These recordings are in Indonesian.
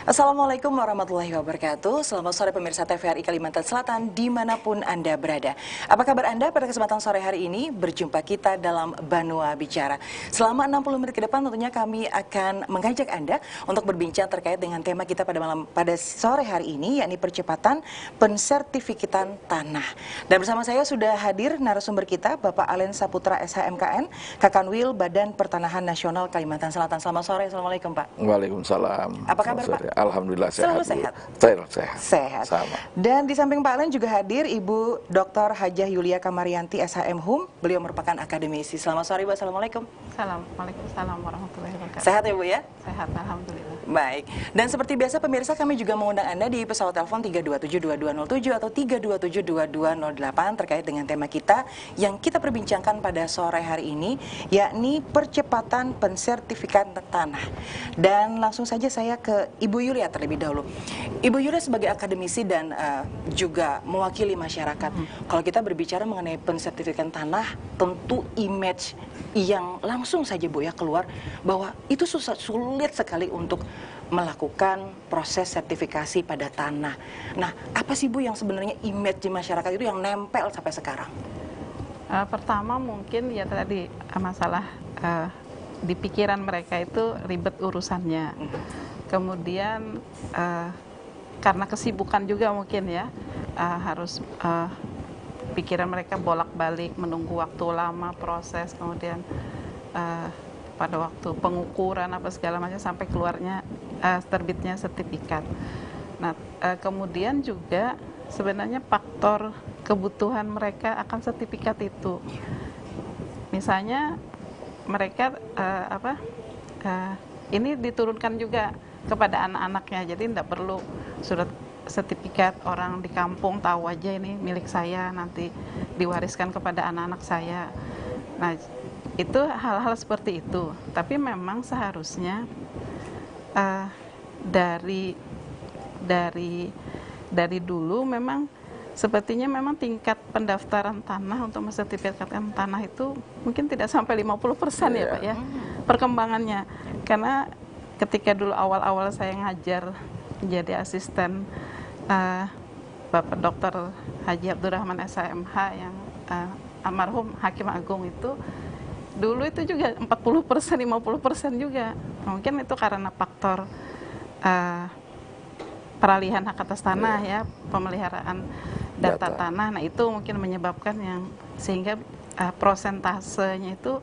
Assalamualaikum warahmatullahi wabarakatuh. Selamat sore pemirsa TVRI Kalimantan Selatan dimanapun Anda berada. Apa kabar Anda pada kesempatan sore hari ini? Berjumpa kita dalam Banua Bicara. Selama 60 menit ke depan tentunya kami akan mengajak Anda untuk berbincang terkait dengan tema kita pada sore hari ini, yakni percepatan pensertifikatan tanah. Dan bersama saya sudah hadir narasumber kita, Bapak Alen Saputra SHMKN, Kakanwil Badan Pertanahan Nasional Kalimantan Selatan. Selamat sore, Assalamualaikum Pak. Waalaikumsalam. Apa kabar Pak? Alhamdulillah sehat. Selalu sehat? Sehat. Sehat. Sama. Dan di samping Pak Alen juga hadir Ibu Dr. Hajah Yulia Kamarianti SHM HUM. Beliau merupakan akademisi. Selamat sore Bu, Assalamualaikum. Waalaikumsalam warahmatullahi wabarakatuh. Sehat ya Bu ya? Sehat, alhamdulillah. Baik. Dan seperti biasa pemirsa, kami juga mengundang Anda di pesawat telepon 3272207 atau 3272208 terkait dengan tema kita yang kita perbincangkan pada sore hari ini, yakni percepatan pensertifikatan tanah. Dan langsung saja saya ke Ibu Yulia terlebih dahulu. Ibu Yulia sebagai akademisi dan juga mewakili masyarakat, kalau kita berbicara mengenai pensertifikatan tanah, tentu image yang langsung saja Bu ya keluar bahwa itu sulit sekali untuk melakukan proses sertifikasi pada tanah. Nah, apa sih Bu yang sebenarnya image di masyarakat itu yang nempel sampai sekarang? Pertama mungkin ya tadi masalah di pikiran mereka itu ribet urusannya. Kemudian karena kesibukan juga mungkin ya harus pikiran mereka bolak-balik menunggu waktu lama proses, kemudian pada waktu pengukuran apa segala macam sampai keluarnya terbitnya sertifikat. Nah kemudian juga sebenarnya faktor kebutuhan mereka akan sertifikat itu, misalnya mereka ini diturunkan juga kepada anak-anaknya, jadi tidak perlu surat sertifikat orang di kampung tahu aja ini milik saya, nanti diwariskan kepada anak-anak saya. Nah itu hal-hal seperti itu, tapi memang seharusnya dari dulu memang sepertinya memang tingkat pendaftaran tanah untuk mensertifikatkan tanah itu mungkin tidak sampai 50% ya Pak ya perkembangannya. Karena ketika dulu awal-awal saya ngajar menjadi asisten Bapak Dr. Haji Abdurrahman SHMH yang almarhum Hakim Agung itu, dulu itu juga 40%, 50% juga. Mungkin itu karena faktor peralihan hak atas tanah ya, pemeliharaan data tanah. Nah itu mungkin menyebabkan yang sehingga prosentasenya itu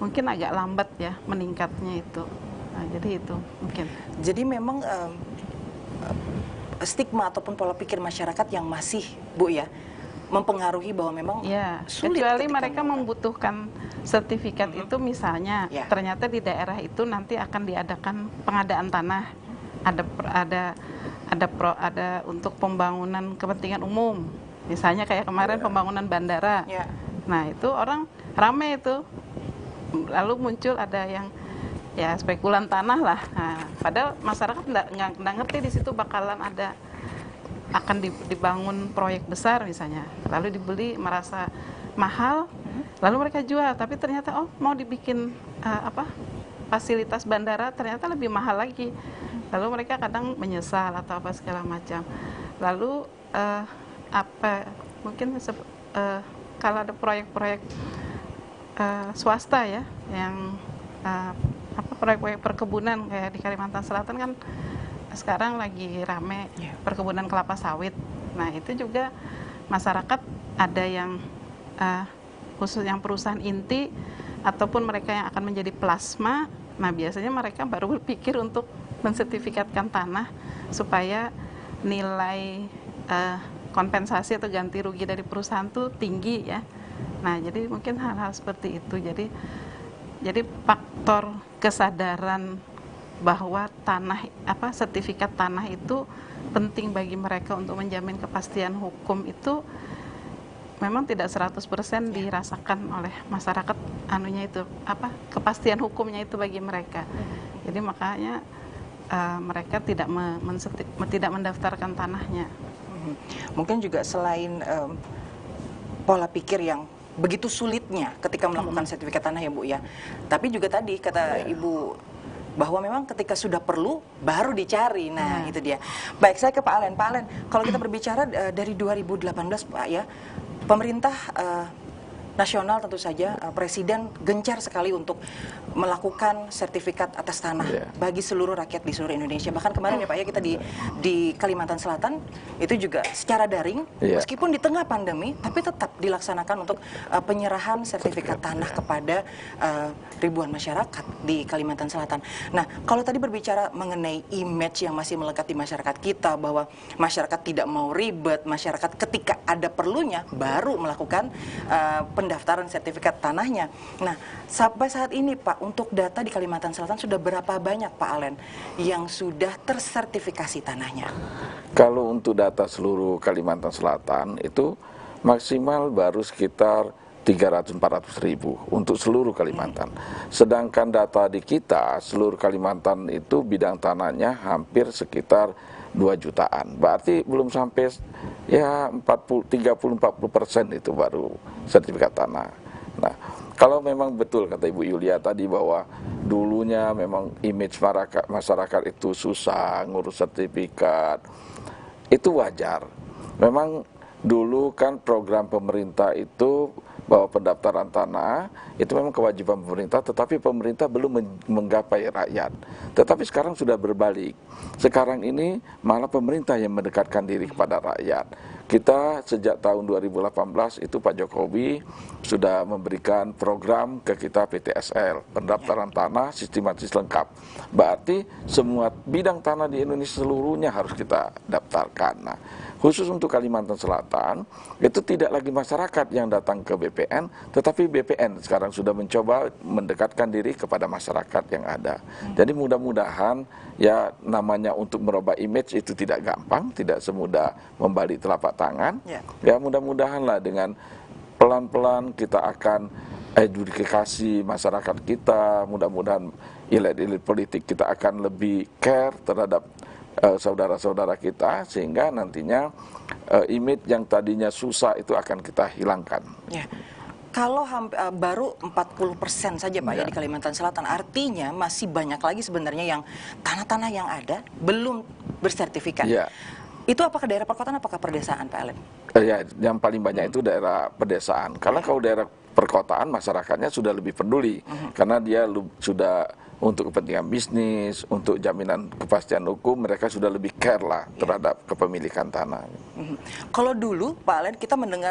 mungkin agak lambat ya meningkatnya itu. Nah, jadi itu mungkin. Jadi memang stigma ataupun pola pikir masyarakat yang masih Bu ya mempengaruhi bahwa memang ya, sulit kecuali mereka membutuhkan sertifikat itu, misalnya ternyata di daerah itu nanti akan diadakan pengadaan tanah, ada untuk pembangunan kepentingan umum, misalnya kayak kemarin pembangunan bandara. Nah itu orang rame itu, lalu muncul ada yang ya spekulan tanah lah. Nah, padahal masyarakat nggak ngerti di situ bakalan akan dibangun proyek besar misalnya, lalu dibeli merasa mahal, lalu mereka jual, tapi ternyata mau dibikin fasilitas bandara ternyata lebih mahal lagi, lalu mereka kadang menyesal atau apa segala macam. Lalu mungkin kalau ada proyek-proyek swasta ya yang proyek-proyek perkebunan kayak di Kalimantan Selatan kan sekarang lagi rame perkebunan kelapa sawit. Nah itu juga masyarakat ada yang khusus yang perusahaan inti ataupun mereka yang akan menjadi plasma. Nah biasanya mereka baru berpikir untuk mensertifikatkan tanah supaya nilai kompensasi atau ganti rugi dari perusahaan itu tinggi ya. Nah jadi mungkin hal-hal seperti itu. Jadi faktor kesadaran bahwa sertifikat tanah itu penting bagi mereka untuk menjamin kepastian hukum itu memang tidak 100% dirasakan oleh masyarakat kepastian hukumnya itu bagi mereka. Jadi makanya mereka tidak mendaftarkan tanahnya. Mungkin juga selain pola pikir yang begitu sulitnya ketika melakukan sertifikat tanah ya Bu ya. Tapi juga tadi kata Ibu bahwa memang ketika sudah perlu baru dicari. Nah, itu dia. Baik, saya ke Pak Alen. Pak Alen, kalau kita berbicara dari 2018 Pak ya, pemerintah nasional tentu saja Presiden gencar sekali untuk melakukan sertifikat atas tanah bagi seluruh rakyat di seluruh Indonesia. Bahkan kemarin ya Pak ya, kita di Kalimantan Selatan itu juga secara daring, meskipun di tengah pandemi, tapi tetap dilaksanakan untuk penyerahan sertifikat tanah kepada ribuan masyarakat di Kalimantan Selatan. Nah, kalau tadi berbicara mengenai image yang masih melekat di masyarakat kita, bahwa masyarakat tidak mau ribet, masyarakat ketika ada perlunya baru melakukan pendaftaran sertifikat tanahnya. Nah, sampai saat ini Pak, untuk data di Kalimantan Selatan sudah berapa banyak Pak Alen yang sudah tersertifikasi tanahnya? Kalau untuk data seluruh Kalimantan Selatan itu maksimal baru sekitar 300-400 ribu untuk seluruh Kalimantan. Sedangkan data di kita seluruh Kalimantan itu bidang tanahnya hampir sekitar 2 jutaan. Berarti belum sampai ya 30-40% itu baru sertifikat tanah. Nah, kalau memang betul kata Ibu Yulia tadi bahwa dulunya memang image masyarakat itu susah ngurus sertifikat, itu wajar. Memang dulu kan program pemerintah itu bahwa pendaftaran tanah itu memang kewajiban pemerintah, tetapi pemerintah belum menggapai rakyat. Tetapi sekarang sudah berbalik. Sekarang ini malah pemerintah yang mendekatkan diri kepada rakyat. Kita sejak tahun 2018 itu Pak Jokowi sudah memberikan program ke kita PTSL, pendaftaran tanah sistematis lengkap. Berarti semua bidang tanah di Indonesia seluruhnya harus kita daftarkan. Nah, khusus untuk Kalimantan Selatan, itu tidak lagi masyarakat yang datang ke BPN, tetapi BPN sekarang sudah mencoba mendekatkan diri kepada masyarakat yang ada. Jadi mudah-mudahan ya namanya untuk merubah image itu tidak gampang, tidak semudah membalik telapak tangan. Ya mudah-mudahanlah dengan pelan-pelan kita akan edukasi masyarakat kita, mudah-mudahan elit-elit politik kita akan lebih care terhadap saudara-saudara kita, sehingga nantinya image yang tadinya susah itu akan kita hilangkan. Ya. Kalau baru 40% saja Pak ya di Kalimantan Selatan, artinya masih banyak lagi sebenarnya yang tanah-tanah yang ada belum bersertifikat. Itu apakah daerah perkotaan, apakah perdesaan Pak Alen? Ya, yang paling banyak itu daerah pedesaan. Karena kalau daerah perkotaan masyarakatnya sudah lebih peduli, karena dia sudah untuk kepentingan bisnis, untuk jaminan kepastian hukum, mereka sudah lebih care lah terhadap kepemilikan tanah. Kalau dulu Pak Alen kita mendengar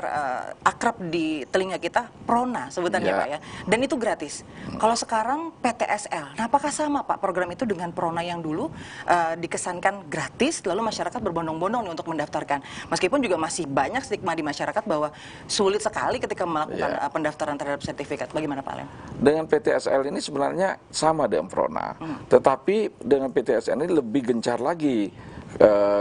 akrab di telinga kita Prona sebutannya Pak ya, dan itu gratis. Kalau sekarang PTSL, nah apakah sama Pak program itu dengan Prona yang dulu dikesankan gratis, lalu masyarakat berbondong-bondong nih untuk mendaftarkan. Meskipun juga masih banyak stigma di masyarakat bahwa sulit sekali ketika melakukan pendaftaran terhadap sertifikat. Bagaimana Pak Alen? Dengan PTSL ini sebenarnya sama dengan Prona, tetapi dengan PTSL ini lebih gencar lagi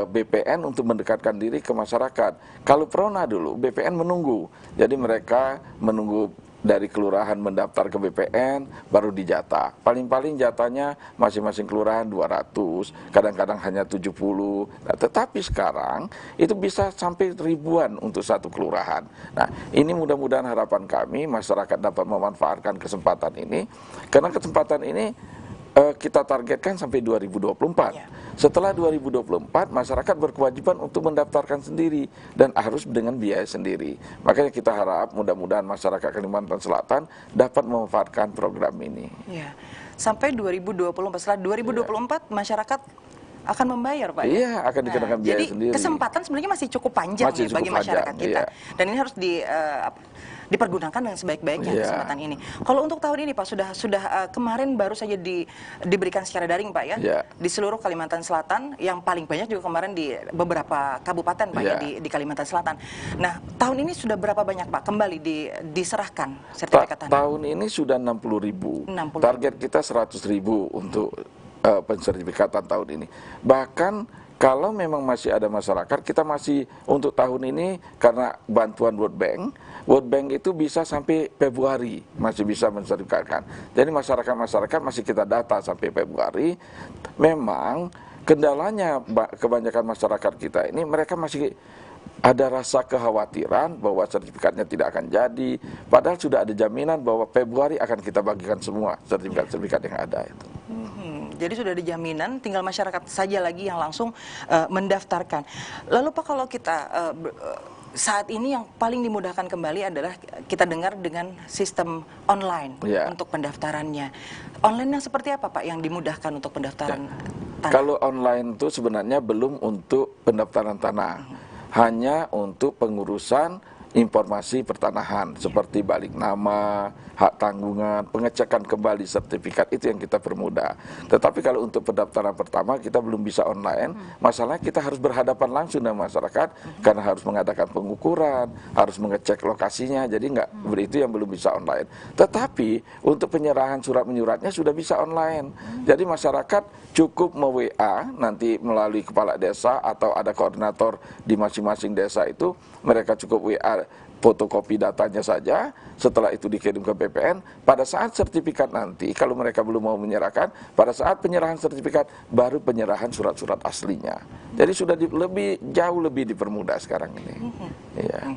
BPN untuk mendekatkan diri ke masyarakat. Kalau Prona dulu BPN menunggu, jadi mereka menunggu dari kelurahan mendaftar ke BPN baru dijatah. Paling-paling jatahnya masing-masing kelurahan 200, kadang-kadang hanya 70. Nah, tetapi sekarang itu bisa sampai ribuan untuk satu kelurahan. Nah, ini mudah-mudahan harapan kami masyarakat dapat memanfaatkan kesempatan ini, karena kesempatan ini kita targetkan sampai 2024. Setelah 2024, masyarakat berkewajiban untuk mendaftarkan sendiri dan harus dengan biaya sendiri. Makanya kita harap mudah-mudahan masyarakat Kalimantan Selatan dapat memanfaatkan program ini. Ya. Sampai 2024, setelah 2024 masyarakat akan membayar Pak ya? Iya, akan dikenakan biaya jadi sendiri. Jadi kesempatan sebenarnya masih cukup panjang masih ya bagi masyarakat kita. Dan ini harus dipergunakan dengan sebaik-baiknya kesempatan ini. Kalau untuk tahun ini Pak, sudah kemarin baru saja diberikan secara daring Pak ya, di seluruh Kalimantan Selatan, yang paling banyak juga kemarin di beberapa kabupaten Pak ya di Kalimantan Selatan. Nah, tahun ini sudah berapa banyak Pak kembali diserahkan sertifikat tanah? Tahun ini sudah 60.000. Target kita 100.000 untuk pensertifikatan tahun ini. Bahkan kalau memang masih ada masyarakat, kita masih untuk tahun ini karena bantuan World Bank itu bisa sampai Februari masih bisa mensertifikatkan. Jadi masyarakat masih kita data sampai Februari. Memang kendalanya kebanyakan masyarakat kita ini mereka masih ada rasa kekhawatiran bahwa sertifikatnya tidak akan jadi. Padahal sudah ada jaminan bahwa Februari akan kita bagikan semua sertifikat-sertifikat yang ada itu. Jadi sudah ada jaminan, tinggal masyarakat saja lagi yang langsung mendaftarkan. Lalu Pak, kalau kita saat ini yang paling dimudahkan kembali adalah kita dengar dengan sistem online untuk pendaftarannya. Online yang seperti apa Pak yang dimudahkan untuk pendaftaran tanah? Kalau online itu sebenarnya belum untuk pendaftaran tanah, hanya untuk pengurusan informasi pertanahan seperti balik nama, hak tanggungan, pengecekan kembali sertifikat, itu yang kita permudah. Tetapi kalau untuk pendaftaran pertama kita belum bisa online, masalahnya kita harus berhadapan langsung dengan masyarakat karena harus mengadakan pengukuran, harus mengecek lokasinya, jadi itu yang belum bisa online. Tetapi untuk penyerahan surat menyuratnya sudah bisa online. Jadi masyarakat cukup me-WA nanti melalui kepala desa atau ada koordinator di masing-masing desa itu, mereka cukup WA fotokopi datanya saja, setelah itu dikirim ke BPN. Pada saat sertifikat nanti, kalau mereka belum mau menyerahkan, pada saat penyerahan sertifikat, baru penyerahan surat-surat aslinya. Jadi sudah jauh lebih dipermudah sekarang ini. Iya.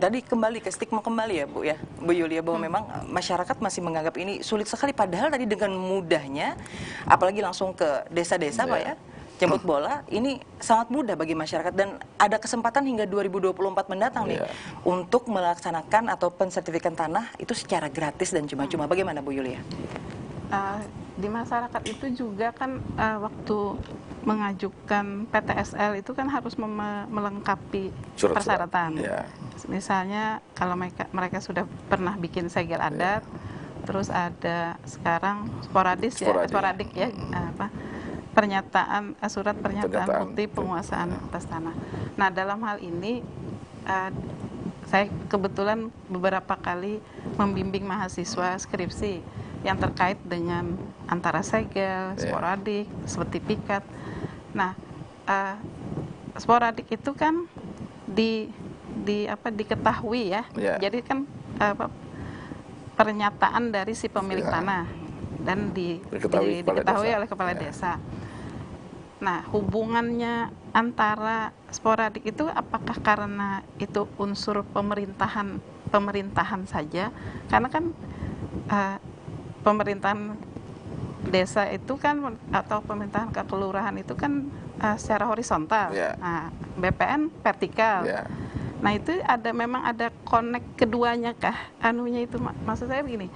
Tadi kembali ke stigma kembali ya Bu Yulia, bahwa memang masyarakat masih menganggap ini sulit sekali, padahal tadi dengan mudahnya, apalagi langsung ke desa-desa Pak ya, jemput bola, ini sangat mudah bagi masyarakat dan ada kesempatan hingga 2024 mendatang nih untuk melaksanakan atau pensertifikan tanah itu secara gratis dan cuma-cuma. Bagaimana Bu Yulia? Di masyarakat itu juga kan waktu mengajukan PTSL itu kan harus melengkapi persyaratan. Misalnya kalau mereka sudah pernah bikin segel adat, terus ada sekarang sporadik ya, surat pernyataan bukti penguasaan atas tanah. Nah, dalam hal ini saya kebetulan beberapa kali membimbing mahasiswa skripsi yang terkait dengan antara segel, sporadik, sertifikat. Nah, sporadik itu kan diketahui ya. Jadi kan pernyataan dari si pemilik tanah dan diketahui oleh kepala desa. Nah, hubungannya antara sporadik itu apakah karena itu unsur pemerintahan saja? Karena kan pemerintahan desa itu kan atau pemerintahan kekelurahan itu kan secara horizontal. Nah, BPN vertikal. Nah, itu memang ada connect keduanya kah? Anunya itu maksud saya begini.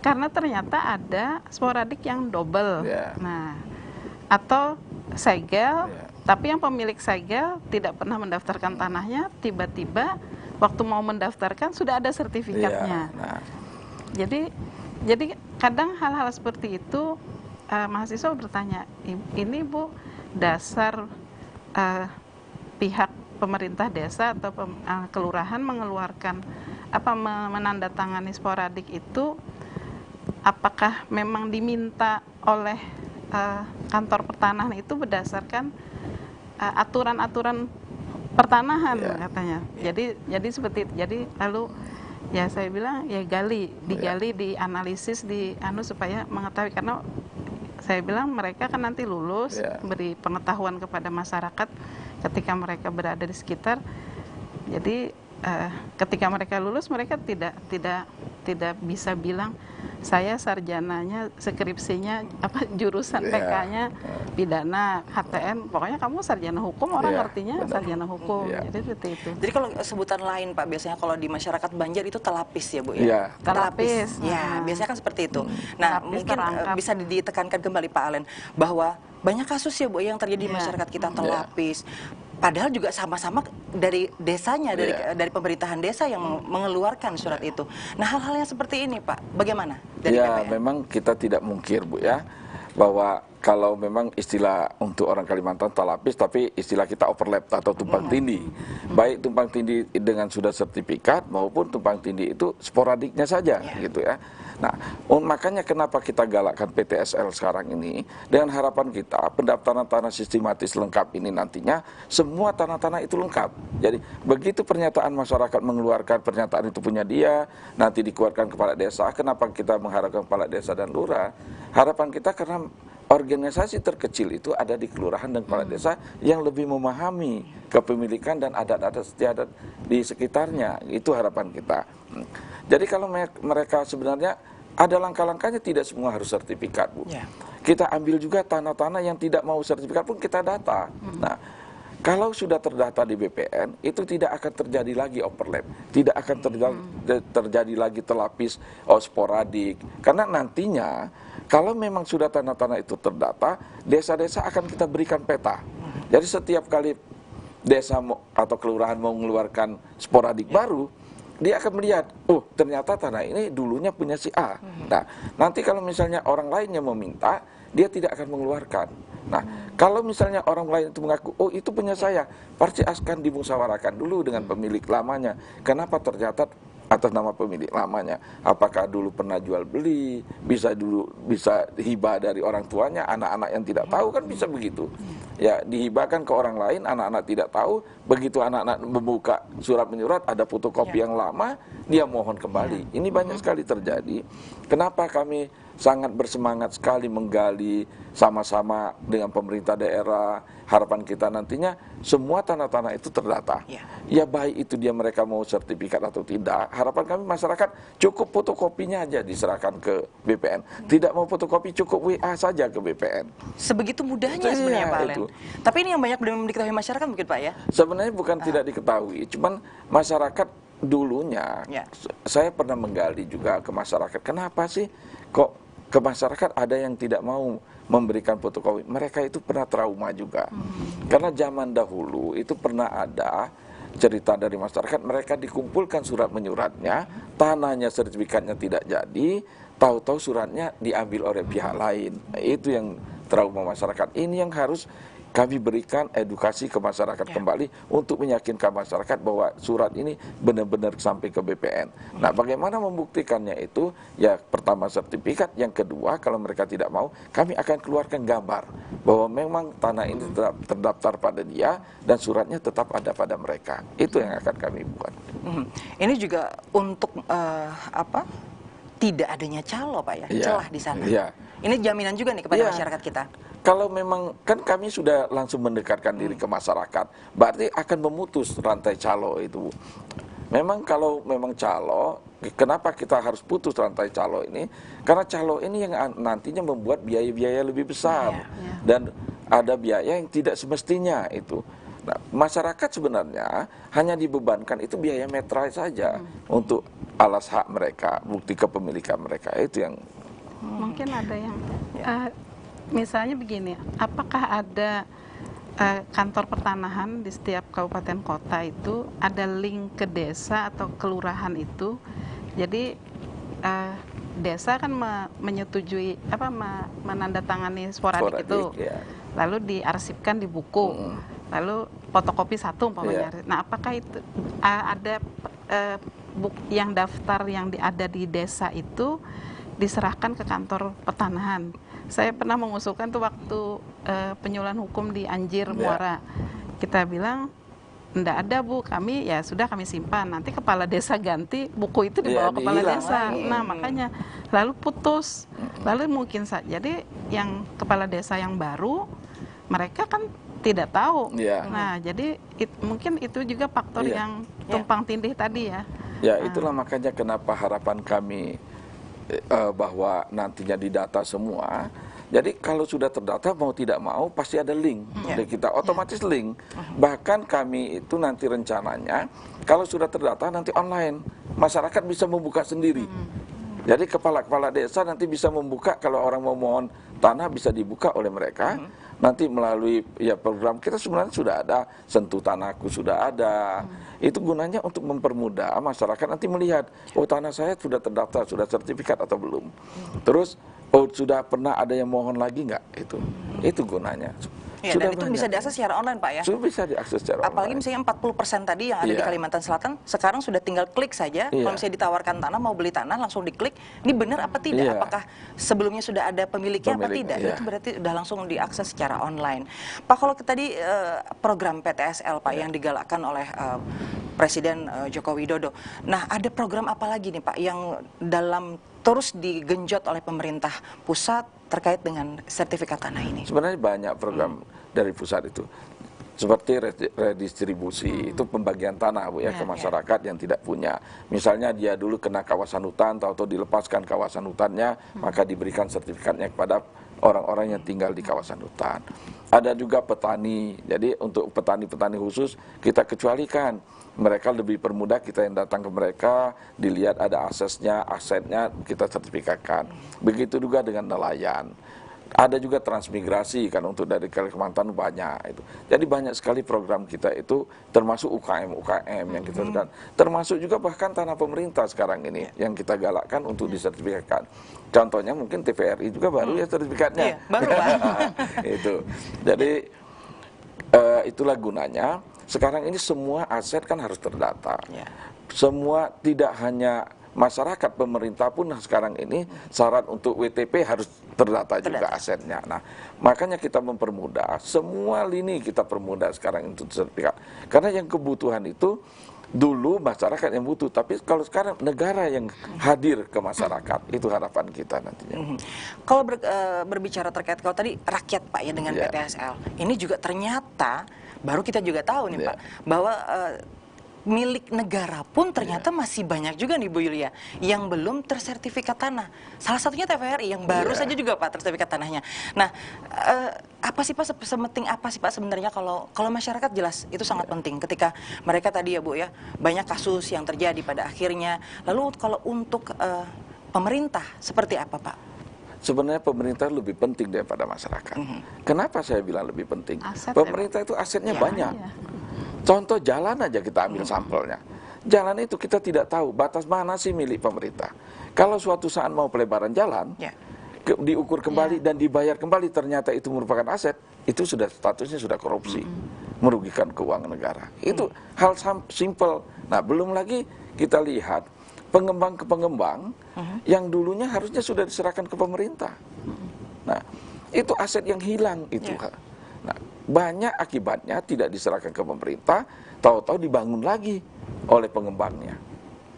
Karena ternyata ada sporadik yang double. Nah, atau segel, tapi yang pemilik segel tidak pernah mendaftarkan tanahnya, tiba-tiba waktu mau mendaftarkan sudah ada sertifikatnya. Jadi kadang hal-hal seperti itu mahasiswa bertanya, ini Bu, dasar pihak pemerintah desa atau kelurahan mengeluarkan menandatangani sporadik itu, apakah memang diminta oleh kantor pertanahan itu berdasarkan aturan-aturan pertanahan katanya. Jadi seperti itu. Jadi lalu ya saya bilang ya digali, dianalisis, supaya mengetahui, karena saya bilang mereka kan nanti lulus, beri pengetahuan kepada masyarakat ketika mereka berada di sekitar. Jadi ketika mereka lulus, mereka tidak bisa bilang saya sarjananya, skripsinya jurusan PK-nya pidana, HTN, pokoknya kamu sarjana hukum, orang ngertinya sarjana hukum. Jadi seperti itu. Jadi kalau sebutan lain Pak, biasanya kalau di masyarakat Banjar itu telapis ya Bu ya? Telapis. Ya, biasanya kan seperti itu. Nah, mungkin bisa ditekankan kembali Pak Alen bahwa banyak kasus ya Bu yang terjadi di masyarakat kita telapis. Padahal juga sama-sama dari desanya, dari pemerintahan desa yang mengeluarkan surat itu. Nah, hal-hal yang seperti ini Pak, bagaimana dari PPN? Memang kita tidak mungkir Bu ya, bahwa kalau memang istilah untuk orang Kalimantan telapis, tapi istilah kita overlap atau tumpang tindih. Baik tumpang tindih dengan sudah sertifikat maupun tumpang tindih itu sporadiknya saja gitu ya. Nah, makanya kenapa kita galakkan PTSL sekarang ini, dengan harapan kita pendaftaran tanah sistematis lengkap ini nantinya semua tanah-tanah itu lengkap. Jadi begitu pernyataan masyarakat mengeluarkan pernyataan itu punya dia, nanti dikeluarkan kepala desa. Kenapa kita mengharapkan kepala desa dan lurah? Harapan kita karena organisasi terkecil itu ada di kelurahan dan kepala desa yang lebih memahami kepemilikan dan adat-adat istiadat di sekitarnya. Itu harapan kita. Jadi kalau mereka sebenarnya ada langkah-langkahnya, tidak semua harus sertifikat Bu. kita ambil juga tanah-tanah yang tidak mau sertifikat pun kita data. Nah, kalau sudah terdata di BPN, itu tidak akan terjadi lagi overlap, tidak akan terjadi lagi terlapis sporadik. Karena nantinya, kalau memang sudah tanah-tanah itu terdata, desa-desa akan kita berikan peta. Jadi setiap kali desa atau kelurahan mau mengeluarkan sporadik baru, dia akan melihat, oh ternyata tanah ini dulunya punya si A. Nah, nanti kalau misalnya orang lain yang meminta, dia tidak akan mengeluarkan. Nah, kalau misalnya orang lain itu mengaku, oh itu punya saya, pasti akan dimusyawarahkan dulu dengan pemilik lamanya. Kenapa tercatat atas nama pemilik lamanya? Apakah dulu pernah jual beli, bisa hibah dari orang tuanya, anak-anak yang tidak tahu kan bisa begitu. Ya, dihibahkan ke orang lain, anak-anak tidak tahu, begitu anak-anak membuka surat menyurat, ada fotokopi yang lama, dia mohon kembali. Ini banyak sekali terjadi. Kenapa kami sangat bersemangat sekali menggali sama-sama dengan pemerintah daerah, harapan kita nantinya semua tanah-tanah itu terdata. Ya baik itu dia mereka mau sertifikat atau tidak, harapan kami masyarakat cukup fotokopinya aja diserahkan ke BPN. Tidak mau fotokopi cukup WA saja ke BPN. Sebegitu mudahnya sebenarnya Pak Alen. Tapi ini yang banyak belum diketahui masyarakat mungkin Pak ya? Sebenarnya bukan tidak diketahui, cuman masyarakat dulunya, saya pernah menggali juga ke masyarakat, kenapa sih kok ke masyarakat ada yang tidak mau memberikan fotokopi. Mereka itu pernah trauma juga. Karena zaman dahulu itu pernah ada cerita dari masyarakat, mereka dikumpulkan surat menyuratnya, tanahnya, sertifikatnya tidak jadi, tahu-tahu suratnya diambil oleh pihak lain. Itu yang trauma masyarakat. Ini yang harus kami berikan edukasi ke masyarakat kembali untuk meyakinkan masyarakat bahwa surat ini benar-benar sampai ke BPN. Nah, bagaimana membuktikannya itu? Ya, pertama sertifikat, yang kedua kalau mereka tidak mau, kami akan keluarkan gambar bahwa memang tanah ini terdaftar pada dia dan suratnya tetap ada pada mereka. Itu yang akan kami buat. Ini juga untuk tidak adanya calo Pak ya, celah di sana. Ini jaminan juga nih kepada masyarakat kita. Kalau memang, kan kami sudah langsung mendekatkan diri ke masyarakat, berarti akan memutus rantai calo itu. Memang kalau memang calo, kenapa kita harus putus rantai calo ini? Karena calo ini yang nantinya membuat biaya-biaya lebih besar. Dan ada biaya yang tidak semestinya itu. Nah, masyarakat sebenarnya hanya dibebankan itu biaya metrai saja untuk alas hak mereka, bukti kepemilikan mereka. Itu yang... Mungkin ada yang... misalnya begini, apakah ada kantor pertanahan di setiap kabupaten kota itu ada link ke desa atau kelurahan itu? Jadi desa kan menyetujui menandatangani sporadik itu, lalu diarsipkan di buku, lalu fotokopi satu umpamanya. Nah, apakah itu ada yang daftar yang ada di desa itu diserahkan ke kantor pertanahan? Saya pernah mengusulkan tuh waktu penyuluhan hukum di Anjir, Muara. Kita bilang, enggak ada Bu, kami ya sudah kami simpan. Nanti kepala desa ganti, buku itu dibawa kepala desa. Nah, makanya lalu putus. Lalu mungkin saja, jadi yang kepala desa yang baru, mereka kan tidak tahu. Nah, jadi mungkin itu juga faktor yang tumpang tindih tadi ya. Ya, itulah makanya kenapa harapan kami bahwa nantinya didata semua. Jadi kalau sudah terdata mau tidak mau pasti ada link dari kita, otomatis link. Bahkan kami itu nanti rencananya kalau sudah terdata nanti online, masyarakat bisa membuka sendiri. Jadi kepala-kepala desa nanti bisa membuka, kalau orang mau mohon tanah bisa dibuka oleh mereka. Nanti melalui program kita sebenarnya sudah ada, Sentuh Tanahku sudah ada. Itu gunanya untuk mempermudah masyarakat nanti melihat, oh tanah saya sudah terdaftar, sudah sertifikat atau belum. Terus, oh sudah pernah ada yang mohon lagi nggak? Itu gunanya. Dan itu bisa diakses secara online Pak ya? Sudah bisa diakses secara online. Apalagi misalnya 40% tadi yang ada di Kalimantan Selatan, sekarang sudah tinggal klik saja. Kalau misalnya ditawarkan tanah, mau beli tanah, langsung diklik. Ini benar apa tidak? Apakah sebelumnya sudah ada pemiliknya apa tidak? Itu berarti sudah langsung diakses secara online. Pak, kalau tadi program PTSL Pak yang digalakkan oleh Presiden Joko Widodo. Nah, ada program apa lagi nih Pak yang terus digenjot oleh pemerintah pusat terkait dengan sertifikat tanah ini? Sebenarnya banyak program dari pusat itu. Seperti redistribusi, itu pembagian tanah Bu ya ke masyarakat yang tidak punya. Misalnya dia dulu kena kawasan hutan, tahu-tahu dilepaskan kawasan hutannya, maka diberikan sertifikatnya kepada orang-orang yang tinggal di kawasan hutan. Ada juga petani, jadi untuk petani-petani khusus kita kecualikan. Mereka lebih permudah, kita yang datang ke mereka, dilihat ada aksesnya, asetnya kita sertifikatkan. Begitu juga dengan nelayan. Ada juga transmigrasi kan untuk dari Kalimantan banyak itu. Jadi banyak sekali program kita itu termasuk UKM yang kita sedang, termasuk juga bahkan tanah pemerintah sekarang ini yang kita galakkan untuk disertifikatkan. Contohnya mungkin TVRI juga baru ya sertifikatnya. Baru Pak. Itu. Jadi itulah gunanya. Sekarang ini semua aset kan harus terdata. Semua tidak hanya masyarakat, pemerintah pun sekarang ini syarat untuk WTP harus terdata juga asetnya. Nah, makanya kita mempermudah, semua lini kita permudah sekarang untuk sertifikat. Karena yang kebutuhan itu dulu masyarakat yang butuh, tapi kalau sekarang negara yang hadir ke masyarakat, itu harapan kita nantinya. Kalau berbicara terkait, kalau tadi rakyat Pak ya dengan PTSL, ini juga ternyata baru kita juga tahu nih Pak, bahwa milik negara pun ternyata masih banyak juga nih Bu Yulia yang belum tersertifikat tanah. Salah satunya TVRI yang baru saja juga Pak tersertifikat tanahnya. Nah, apa sih Pak, sepenting apa sih Pak sebenarnya kalau masyarakat jelas itu sangat penting ketika mereka tadi ya Bu ya, banyak kasus yang terjadi pada akhirnya. Lalu kalau untuk pemerintah seperti apa Pak? Sebenarnya pemerintah lebih penting daripada masyarakat. Kenapa saya bilang lebih penting? Aset pemerintah itu asetnya banyak. Contoh jalan aja kita ambil sampelnya. Jalan itu kita tidak tahu batas mana sih milik pemerintah. Kalau suatu saat mau pelebaran jalan, diukur kembali dan dibayar kembali, ternyata itu merupakan aset, itu sudah statusnya sudah korupsi, merugikan keuangan negara. Itu hal simpel. Nah, belum lagi kita lihat pengembang ke pengembang yang dulunya harusnya sudah diserahkan ke pemerintah. Nah, itu aset yang hilang itu. Nah, banyak akibatnya tidak diserahkan ke pemerintah, tahu-tahu dibangun lagi oleh pengembangnya.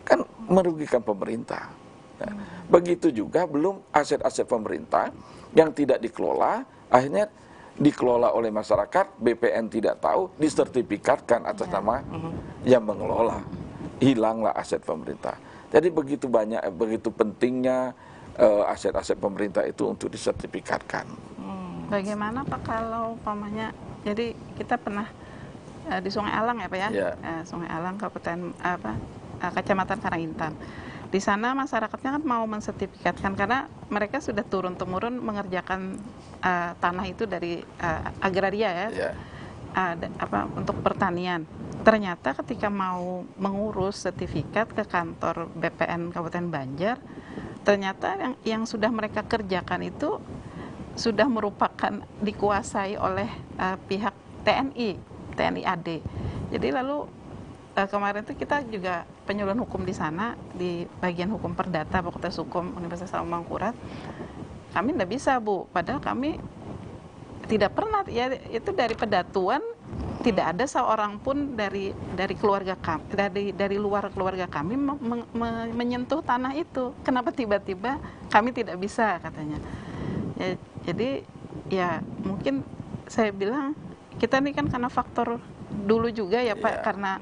Kan merugikan pemerintah. Nah, begitu juga belum aset-aset pemerintah yang tidak dikelola, akhirnya dikelola oleh masyarakat, BPN tidak tahu, disertifikatkan atas nama yang mengelola. Hilanglah aset pemerintah. Jadi begitu banyak, begitu pentingnya aset-aset pemerintah itu untuk disertifikatkan. Bagaimana Pak kalau umpamanya, jadi kita pernah di Sungai Alang ya Pak ya, Sungai Alang, Kabupaten Kecamatan Karangintang. Di sana masyarakatnya kan mau mensertifikatkan karena mereka sudah turun-temurun mengerjakan tanah itu dari agraria ya, untuk pertanian. Ternyata ketika mau mengurus sertifikat ke kantor BPN Kabupaten Banjar, ternyata yang sudah mereka kerjakan itu sudah merupakan dikuasai oleh pihak TNI AD. Jadi lalu kemarin itu kita juga penyuluhan hukum di sana, di bagian hukum perdata Fakultas Hukum Universitas Mangkurat. Kami tidak bisa Bu, padahal kami tidak pernah, ya itu dari pedatuan tidak ada seorang pun dari keluarga kami, dari luar keluarga kami menyentuh tanah itu. Kenapa tiba-tiba kami tidak bisa katanya? Ya, jadi ya mungkin saya bilang kita ini kan karena faktor dulu juga ya Pak, karena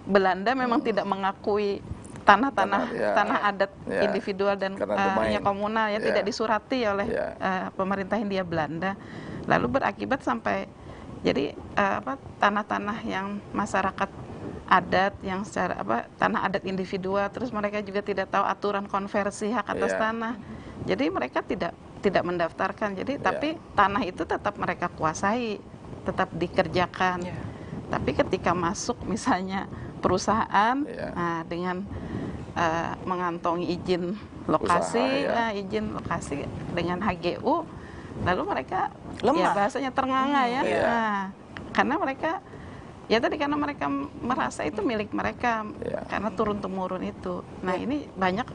Belanda memang tidak mengakui tanah adat individual dan komunal ya, tidak disurati oleh pemerintah Hindia Belanda. Lalu berakibat sampai jadi tanah-tanah yang masyarakat adat yang secara tanah adat individual, terus mereka juga tidak tahu aturan konversi hak atas tanah. Jadi mereka tidak mendaftarkan. Jadi tapi tanah itu tetap mereka kuasai, tetap dikerjakan. Tapi ketika masuk misalnya perusahaan dengan mengantongi izin lokasi, izin lokasi dengan HGU, lalu mereka ya bahasanya ternganga ya. Nah, karena mereka karena mereka merasa itu milik mereka karena turun temurun itu. Nah, ini banyak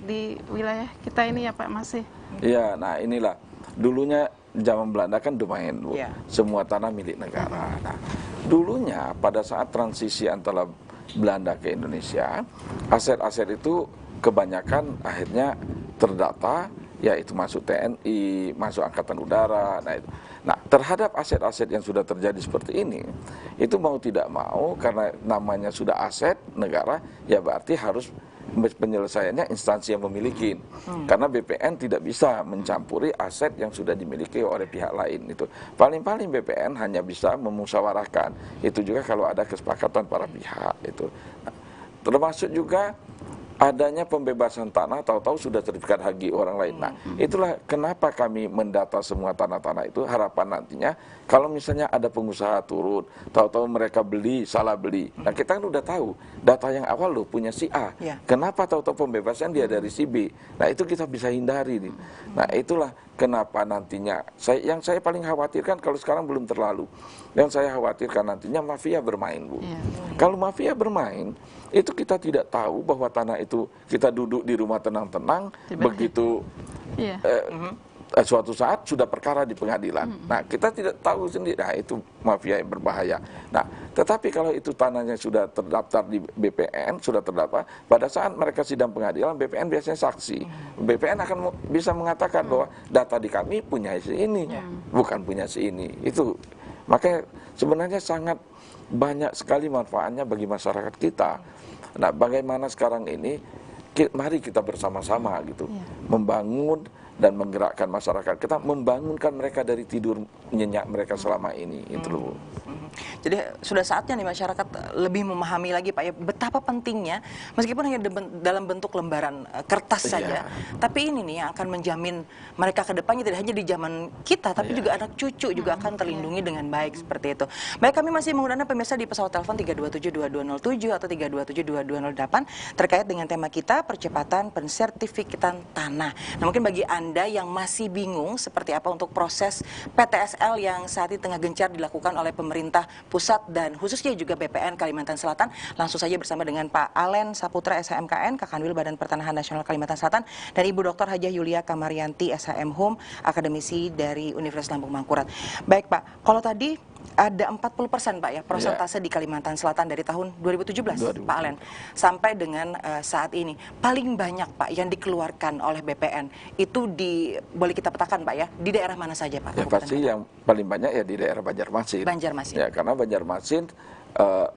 di wilayah kita ini ya Pak masih. Iya, nah inilah dulunya zaman Belanda kan domain Bu. Semua tanah milik negara. Nah, dulunya pada saat transisi antara Belanda ke Indonesia, aset-aset itu kebanyakan akhirnya terdata, yaitu masuk TNI, masuk Angkatan Udara. Nah, terhadap aset-aset yang sudah terjadi seperti ini, itu mau tidak mau karena namanya sudah aset negara, ya berarti harus penyelesaiannya instansi yang memiliki. Karena BPN tidak bisa mencampuri aset yang sudah dimiliki oleh pihak lain itu. Paling-paling BPN hanya bisa memusyawarahkan. Itu juga kalau ada kesepakatan para pihak itu. Nah, termasuk juga adanya pembebasan tanah, tahu-tahu sudah sertifikat hagi orang lain. Nah, itulah kenapa kami mendata semua tanah-tanah itu, harapan nantinya kalau misalnya ada pengusaha turun, tahu-tahu mereka beli, salah beli. Nah, kita kan udah tahu data yang awal loh punya si A. Kenapa tahu-tahu pembebasan dia dari si B? Nah, itu kita bisa hindari nih. Nah, itulah kenapa nantinya yang saya paling khawatirkan kalau sekarang belum terlalu. Yang saya khawatirkan nantinya mafia bermain, Bu. Kalau mafia bermain, itu kita tidak tahu bahwa tanah itu kita duduk di rumah tenang-tenang, begitu suatu saat sudah perkara di pengadilan. Nah, kita tidak tahu sendiri. Nah, itu mafia yang berbahaya. Nah, tetapi kalau itu tanahnya sudah terdaftar di BPN, sudah terdaftar, pada saat mereka sidang pengadilan, BPN biasanya saksi. BPN akan bisa mengatakan bahwa data di kami punya si ini, bukan punya si ini. Itu makanya sebenarnya sangat banyak sekali manfaatnya bagi masyarakat kita. Nah, bagaimana sekarang ini, mari kita bersama-sama gitu, membangun dan menggerakkan masyarakat kita, membangunkan mereka dari tidur nyenyak mereka selama ini, itu loh. Jadi sudah saatnya nih masyarakat lebih memahami lagi Pak ya betapa pentingnya meskipun hanya dalam bentuk lembaran kertas saja, tapi ini nih yang akan menjamin mereka ke depannya tidak hanya di zaman kita tapi juga anak cucu juga akan terlindungi dengan baik seperti itu. Baik, kami masih mengundang pemirsa di pesawat telepon 3272207 atau 3272208 terkait dengan tema kita percepatan pensertifikatan tanah. Nah, mungkin bagi Anda yang masih bingung seperti apa untuk proses PTSL yang saat ini tengah gencar dilakukan oleh pemerintah pusat dan khususnya juga BPN Kalimantan Selatan, langsung saja bersama dengan Pak Alen Saputra SHMKN, Kakanwil Badan Pertanahan Nasional Kalimantan Selatan, dan Ibu Dr. Hajah Yulia Kamarianti SHM Hum, akademisi dari Universitas Lampung Mangkurat. Baik Pak, kalau tadi ada 40% Pak ya persentase di Kalimantan Selatan dari tahun 2017 Pak Alen sampai dengan saat ini. Paling banyak Pak yang dikeluarkan oleh BPN itu boleh kita petakan Pak ya, di daerah mana saja Pak? Ya pasti yang paling banyak ya di daerah Banjarmasin. Ya, karena Banjarmasin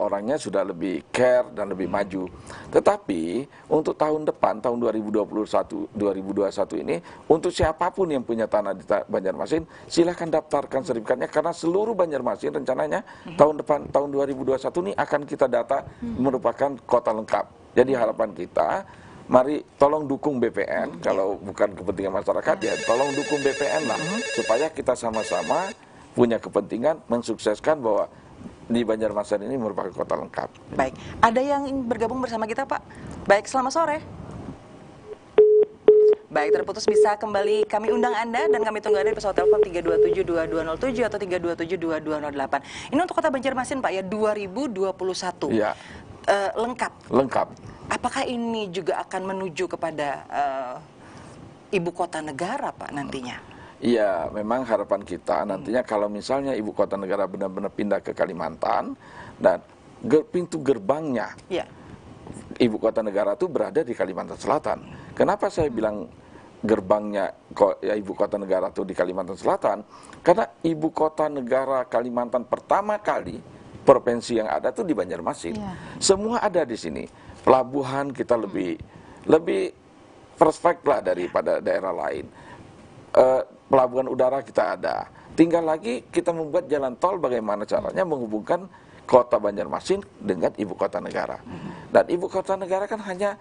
orangnya sudah lebih care dan lebih maju. Tetapi untuk tahun depan, tahun 2021 ini, untuk siapapun yang punya tanah di Banjarmasin, silahkan daftarkan sertifikatnya karena seluruh Banjarmasin rencananya tahun depan, tahun 2021 ini akan kita data merupakan kota lengkap. Jadi harapan kita, mari tolong dukung BPN, kalau bukan kepentingan masyarakat ya tolong dukung BPN lah, supaya kita sama-sama punya kepentingan mensukseskan bahwa di Banjarmasin ini merupakan kota lengkap. Baik, ada yang bergabung bersama kita Pak? Baik, selamat sore. Baik, terputus, bisa kembali kami undang Anda dan kami tunggu Anda di pesawat telepon 3272207 atau 3272208. Ini untuk kota Banjarmasin Pak ya, 2021. Ya. Lengkap? Lengkap. Apakah ini juga akan menuju kepada ibu kota negara Pak nantinya? Iya, memang harapan kita nantinya kalau misalnya ibu kota negara benar-benar pindah ke Kalimantan dan pintu gerbangnya ibu kota negara itu berada di Kalimantan Selatan. Kenapa saya bilang gerbangnya ibu kota negara itu di Kalimantan Selatan? Karena ibu kota negara Kalimantan pertama kali provinsi yang ada tuh di Banjarmasin. Semua ada di sini. Pelabuhan kita lebih prospek lah daripada daerah lain. Pelabuhan udara kita ada. Tinggal lagi kita membuat jalan tol bagaimana caranya menghubungkan kota Banjarmasin dengan ibu kota negara. Dan ibu kota negara kan hanya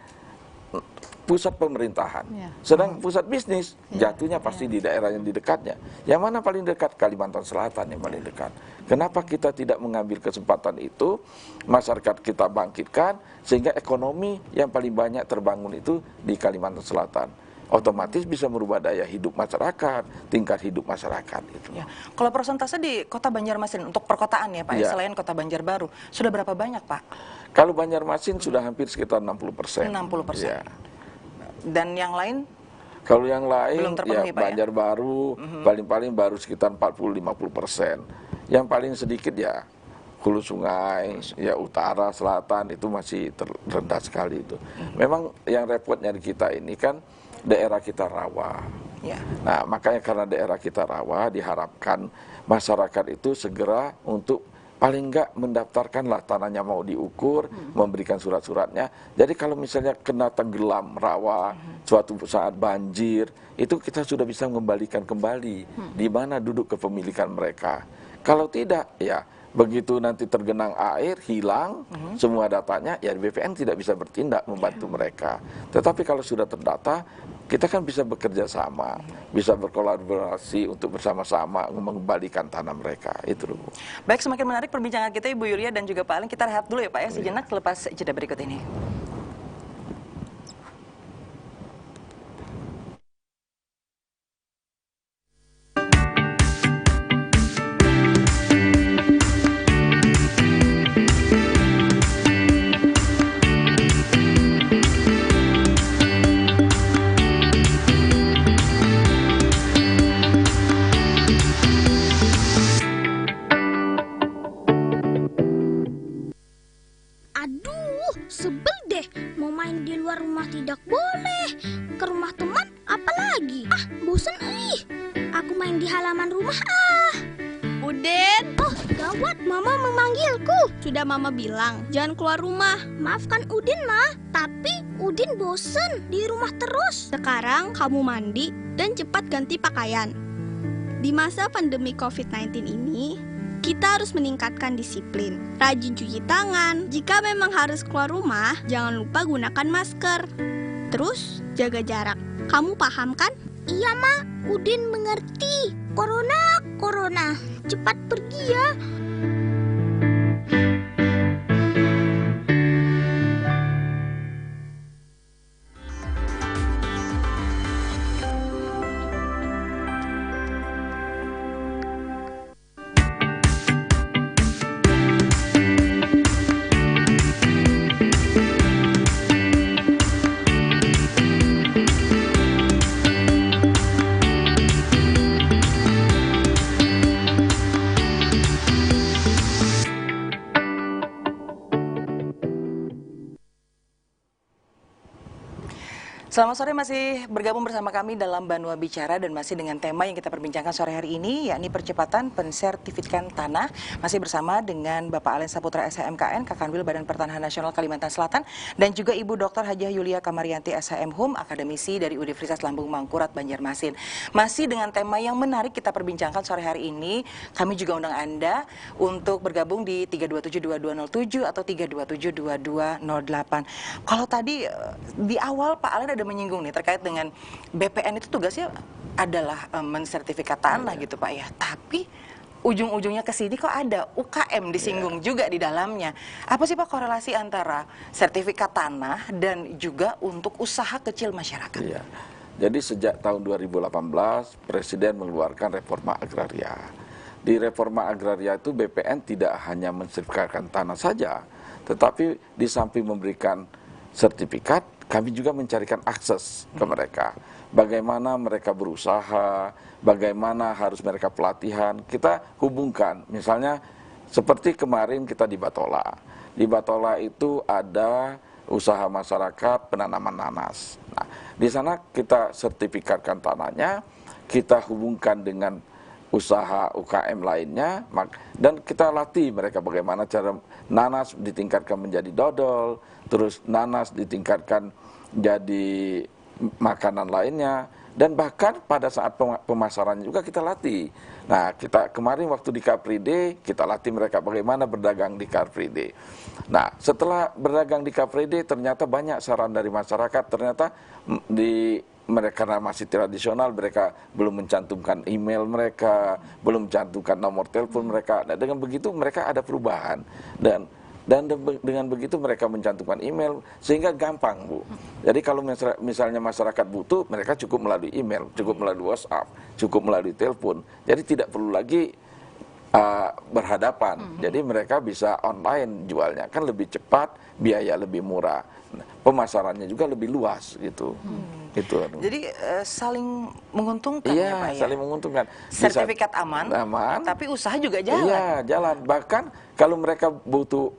pusat pemerintahan. Sedang pusat bisnis jatuhnya pasti di daerah yang di dekatnya. Yang mana paling dekat? Kalimantan Selatan yang paling dekat. Kenapa kita tidak mengambil kesempatan itu, masyarakat kita bangkitkan sehingga ekonomi yang paling banyak terbangun itu di Kalimantan Selatan. Otomatis bisa merubah daya hidup masyarakat, tingkat hidup masyarakat itu. Ya. Kalau persentase di kota Banjarmasin untuk perkotaan ya Pak, selain kota Banjarbaru, sudah berapa banyak Pak? Kalau Banjarmasin sudah hampir sekitar 60%. 60%. Ya. Dan yang lain? Kalau yang lain belum terpenuhi, ya Pak, Banjarbaru paling-paling baru sekitar 40-50%. Yang paling sedikit ya hulu sungai, ya utara, selatan itu masih rendah sekali itu. Memang yang repotnya di kita ini kan daerah kita rawa. Nah, makanya karena daerah kita rawa diharapkan masyarakat itu segera untuk paling enggak mendaftarkanlah tanahnya mau diukur, memberikan surat-suratnya. Jadi kalau misalnya kena tenggelam rawa, suatu saat banjir, itu kita sudah bisa mengembalikan kembali di mana duduk kepemilikan mereka. Kalau tidak, ya begitu nanti tergenang air, hilang semua datanya, ya BPN tidak bisa bertindak membantu mereka. Tetapi kalau sudah terdata, kita kan bisa bekerja sama, bisa berkolaborasi untuk bersama-sama mengembalikan tanah mereka. Itu loh. Baik, semakin menarik perbincangan kita Ibu Yulia dan juga Pak Aling. Kita rehat dulu ya Pak ya sejenak selepas jeda berikut ini. Aduh, sebel deh. Mau main di luar rumah tidak boleh. Ke rumah teman apalagi. Ah, bosan Aku main di halaman rumah Udin, Oh, gawat, Mama memanggilku. sudah Mama bilang jangan keluar rumah. Maafkan Udin, Ma. Tapi Udin bosan di rumah terus. Sekarang kamu mandi dan cepat ganti pakaian. Di masa pandemi COVID-19 ini, kita harus meningkatkan disiplin. Rajin cuci tangan. Jika memang harus keluar rumah, jangan lupa gunakan masker. Terus, jaga jarak. Kamu paham kan? Iya, Ma. Udin mengerti. Corona. Cepat pergi ya. Selamat sore, masih bergabung bersama kami dalam Banua Bicara dan masih dengan tema yang kita perbincangkan sore hari ini, yakni percepatan pensertifikan tanah. Masih bersama dengan Bapak Alen Saputra SHMKN, Kakanwil Badan Pertanahan Nasional Kalimantan Selatan, dan juga Ibu Dr. Hajah Yulia Kamarianti SHM Hum, akademisi dari Universitas Lambung Mangkurat Banjarmasin. Masih dengan tema yang menarik kita perbincangkan sore hari ini, kami juga undang Anda untuk bergabung di 3272207 atau 3272208. Kalau tadi di awal Pak Alen ada menyinggung nih terkait dengan BPN itu tugasnya adalah mensertifikat tanah gitu Pak ya. Tapi ujung-ujungnya ke sini kok ada UKM disinggung juga di dalamnya. Apa sih Pak korelasi antara sertifikat tanah dan juga untuk usaha kecil masyarakat? Iya. Jadi sejak tahun 2018 Presiden mengeluarkan reforma agraria. Di reforma agraria itu BPN tidak hanya mensertifikatkan tanah saja, tetapi di samping memberikan sertifikat, kami juga mencarikan akses ke mereka. Bagaimana mereka berusaha, bagaimana harus mereka pelatihan, kita hubungkan. Misalnya seperti kemarin kita di Batola. Di Batola itu ada usaha masyarakat penanaman nanas. Nah, di sana kita sertifikatkan tanahnya, kita hubungkan dengan usaha UKM lainnya, dan kita latih mereka bagaimana cara nanas ditingkatkan menjadi dodol, terus nanas ditingkatkan jadi makanan lainnya, dan bahkan pada saat pemasarannya juga kita latih. Nah, kita kemarin waktu di Car Free Day, kita latih mereka bagaimana berdagang di Car Free Day. Nah, setelah berdagang di Car Free Day, ternyata banyak saran dari masyarakat, ternyata mereka karena masih tradisional, mereka belum mencantumkan email mereka, belum mencantumkan nomor telepon mereka. Nah, dengan begitu mereka ada perubahan, dan dengan begitu mereka mencantumkan email sehingga gampang, Bu. Jadi kalau misalnya masyarakat butuh, mereka cukup melalui email, cukup melalui WhatsApp, cukup melalui telepon. Jadi tidak perlu lagi berhadapan. Jadi mereka bisa online jualnya, kan lebih cepat, biaya lebih murah, pemasarannya juga lebih luas gitu. Itu. Jadi saling menguntungkan ya Pak ya. Saling menguntungkan. Sertifikat aman, tapi usaha juga jalan. Iya, jalan. Bahkan kalau mereka butuh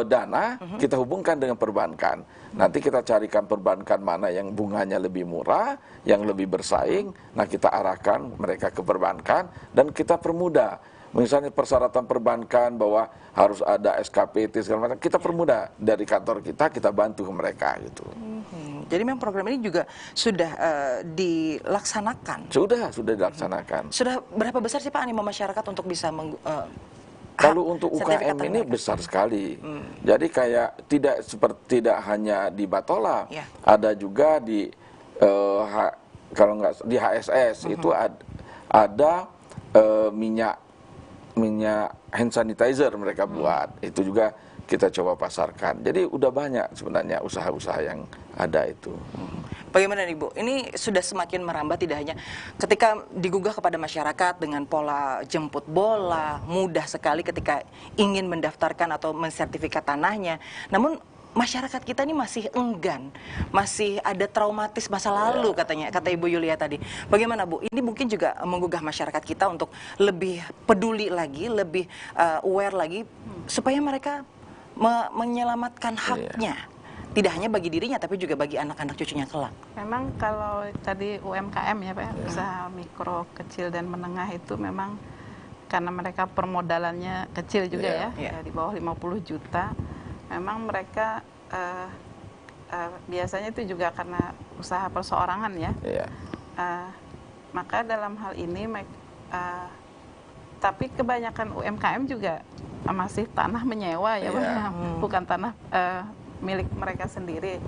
dana, kita hubungkan dengan perbankan. Nanti kita carikan perbankan mana yang bunganya lebih murah, yang lebih bersaing. Nah, kita arahkan mereka ke perbankan dan kita permudah misalnya persyaratan perbankan bahwa harus ada SKPT segala macam, kita permudah dari kantor kita bantu ke mereka gitu. Jadi memang program ini juga sudah dilaksanakan. Sudah dilaksanakan. Sudah berapa besar sih Pak animo masyarakat untuk bisa kalau untuk sertifikat UKM ini mereka? besar sekali. Jadi kayak tidak hanya di Batola, Ya. ada juga di kalau nggak di HSS itu ada minyak hand sanitizer mereka buat. Itu juga kita coba pasarkan. Jadi udah banyak sebenarnya usaha-usaha yang ada itu. Bagaimana nih Bu? Ini sudah semakin merambah tidak hanya ketika digugah kepada masyarakat dengan pola jemput bola, mudah sekali ketika ingin mendaftarkan atau mensertifikat tanahnya. Namun masyarakat kita ini masih enggan, masih ada traumatis masa lalu katanya, kata Ibu Yulia tadi. Bagaimana Bu? Ini mungkin juga menggugah masyarakat kita untuk lebih peduli lagi, lebih aware lagi supaya mereka menyelamatkan haknya. Tidak hanya bagi dirinya, tapi juga bagi anak-anak cucunya kelak. Memang kalau tadi UMKM ya Pak, usaha mikro, kecil dan menengah itu memang karena mereka permodalannya kecil juga ya, di bawah 50 juta. Memang mereka biasanya itu juga karena usaha perseorangan ya. Maka dalam hal ini, tapi kebanyakan UMKM juga masih tanah menyewa ya Pak, bukan tanah milik mereka sendiri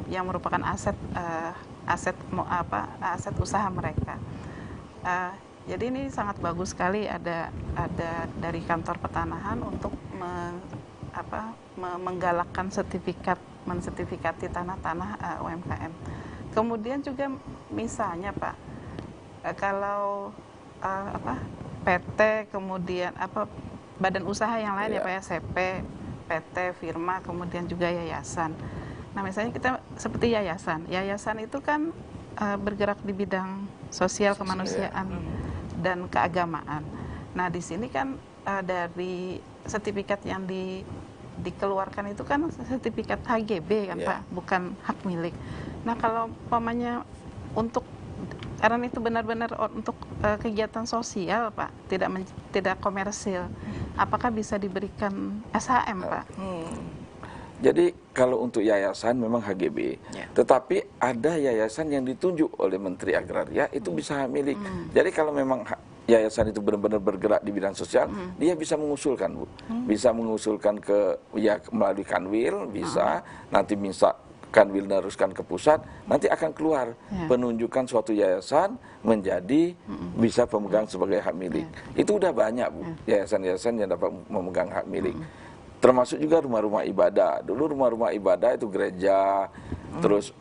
yang merupakan aset usaha mereka. Jadi ini sangat bagus sekali ada dari kantor pertanahan untuk menggalakkan mensertifikati tanah-tanah UMKM. Kemudian juga misalnya Pak, kalau PT kemudian badan usaha yang lain ya Pak ya, CP, PT, firma, kemudian juga yayasan. Nah misalnya kita seperti yayasan itu kan bergerak di bidang sosial, kemanusiaan dan keagamaan. Nah di sini kan dari sertifikat yang dikeluarkan itu kan sertifikat HGB kan Pak, bukan hak milik. Nah kalau umpamanya karena itu benar-benar untuk kegiatan sosial Pak, tidak komersil, apakah bisa diberikan SHM Pak? Jadi kalau untuk yayasan memang HGB, tetapi ada yayasan yang ditunjuk oleh Menteri Agraria itu bisa hak milik. Jadi kalau memang yayasan itu benar-benar bergerak di bidang sosial, dia bisa mengusulkan Bu, bisa mengusulkan melalui Kanwil, bisa nanti Kanwil meneruskan ke pusat, nanti akan keluar penunjukan suatu yayasan menjadi bisa pemegang sebagai hak milik. Itu udah banyak Bu, yayasan-yayasan yang dapat memegang hak milik. Termasuk juga rumah-rumah ibadah. Dulu rumah-rumah ibadah itu gereja, terus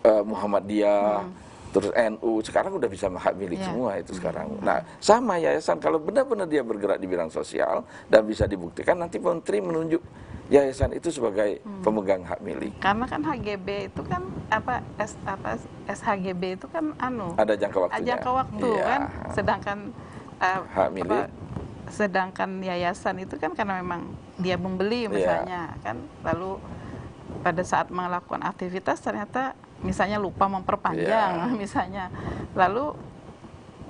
Muhammadiyah, terus NU, sekarang udah bisa hak milik semua itu sekarang. Nah, sama yayasan kalau benar-benar dia bergerak di bidang sosial dan bisa dibuktikan, nanti Menteri menunjuk yayasan itu sebagai pemegang hak milik. Karena kan HGB itu kan SHGB itu kan ada jangka waktunya. Jangka waktu kan, sedangkan hak milik. Sedangkan yayasan itu kan karena memang dia membeli misalnya kan, lalu pada saat melakukan aktivitas ternyata misalnya lupa memperpanjang misalnya, lalu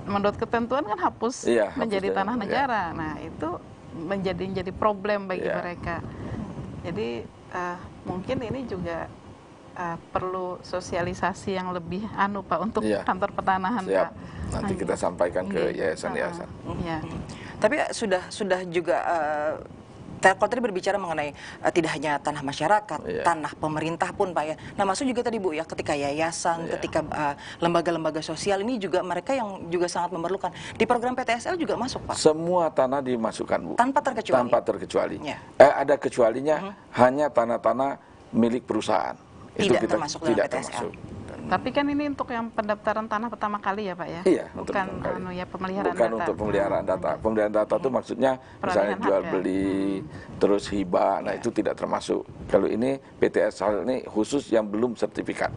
menurut ketentuan kan hapus menjadi tanah negara. Nah itu menjadi problem bagi mereka. Jadi mungkin ini juga perlu sosialisasi yang lebih Pak untuk kantor pertanahan Pak. Nanti kita sampaikan ke yayasan-yayasan. Tapi sudah juga kalau tadi berbicara mengenai tidak hanya tanah masyarakat, tanah pemerintah pun Pak ya. Nah masuk juga tadi Bu ya, ketika yayasan, ketika lembaga-lembaga sosial ini juga mereka yang juga sangat memerlukan. Di program PTSL juga masuk Pak? Semua tanah dimasukkan Bu. Tanpa terkecuali? Tanpa terkecuali. Ada kecualinya, hanya tanah-tanah milik perusahaan. Tidak termasuk dalam PTSL? Tapi kan ini untuk yang pendaftaran tanah pertama kali ya Pak ya? Iya, bukan pemeliharaan bukan data. Untuk pemeliharaan data. Pemeliharaan data itu maksudnya misalnya jual beli, terus hibah, nah itu tidak termasuk. Kalau ini PTSL ini khusus yang belum sertifikat.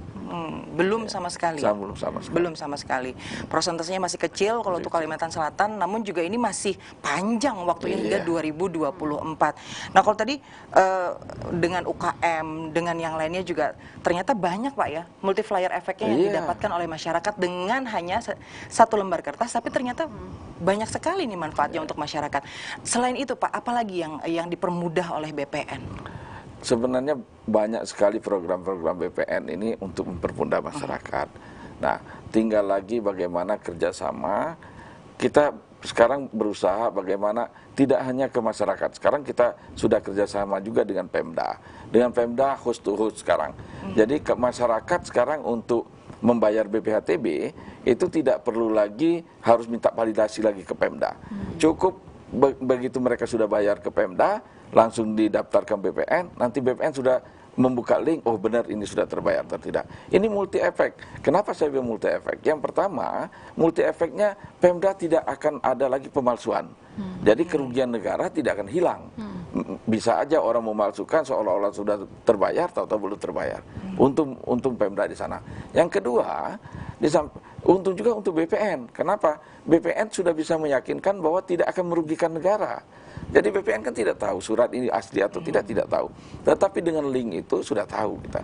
Belum sama sekali. Belum sama sekali. Belum sama sekali. Prosentasenya masih kecil kalau untuk Kalimantan Selatan, namun juga ini masih panjang waktunya hingga 2024. Nah, kalau tadi dengan UKM, dengan yang lainnya juga ternyata banyak Pak ya, multiplier efeknya yang didapatkan oleh masyarakat dengan hanya satu lembar kertas, tapi ternyata banyak sekali nih manfaatnya untuk masyarakat. Selain itu Pak, apalagi yang dipermudah oleh BPN? Sebenarnya banyak sekali program-program BPN ini untuk mempermudah masyarakat. Nah, tinggal lagi bagaimana kerjasama. Kita sekarang berusaha bagaimana tidak hanya ke masyarakat. Sekarang kita sudah kerjasama juga dengan Pemda. Dengan Pemda host to host sekarang. Jadi ke masyarakat sekarang untuk membayar BPHTB itu tidak perlu lagi harus minta validasi lagi ke Pemda. Cukup begitu mereka sudah bayar ke Pemda, langsung didaftarkan BPN, nanti BPN sudah membuka link, oh benar ini sudah terbayar atau tidak. Ini multi efek. Kenapa saya bilang multi efek? Yang pertama, multi efeknya Pemda tidak akan ada lagi pemalsuan. Jadi kerugian negara tidak akan hilang. Bisa aja orang memalsukan seolah-olah sudah terbayar atau belum terbayar. Untung Pemda di sana. Yang kedua, untung juga untuk BPN. Kenapa? BPN sudah bisa meyakinkan bahwa tidak akan merugikan negara. Jadi BPN kan tidak tahu surat ini asli atau tidak tahu. Tetapi dengan link itu sudah tahu kita.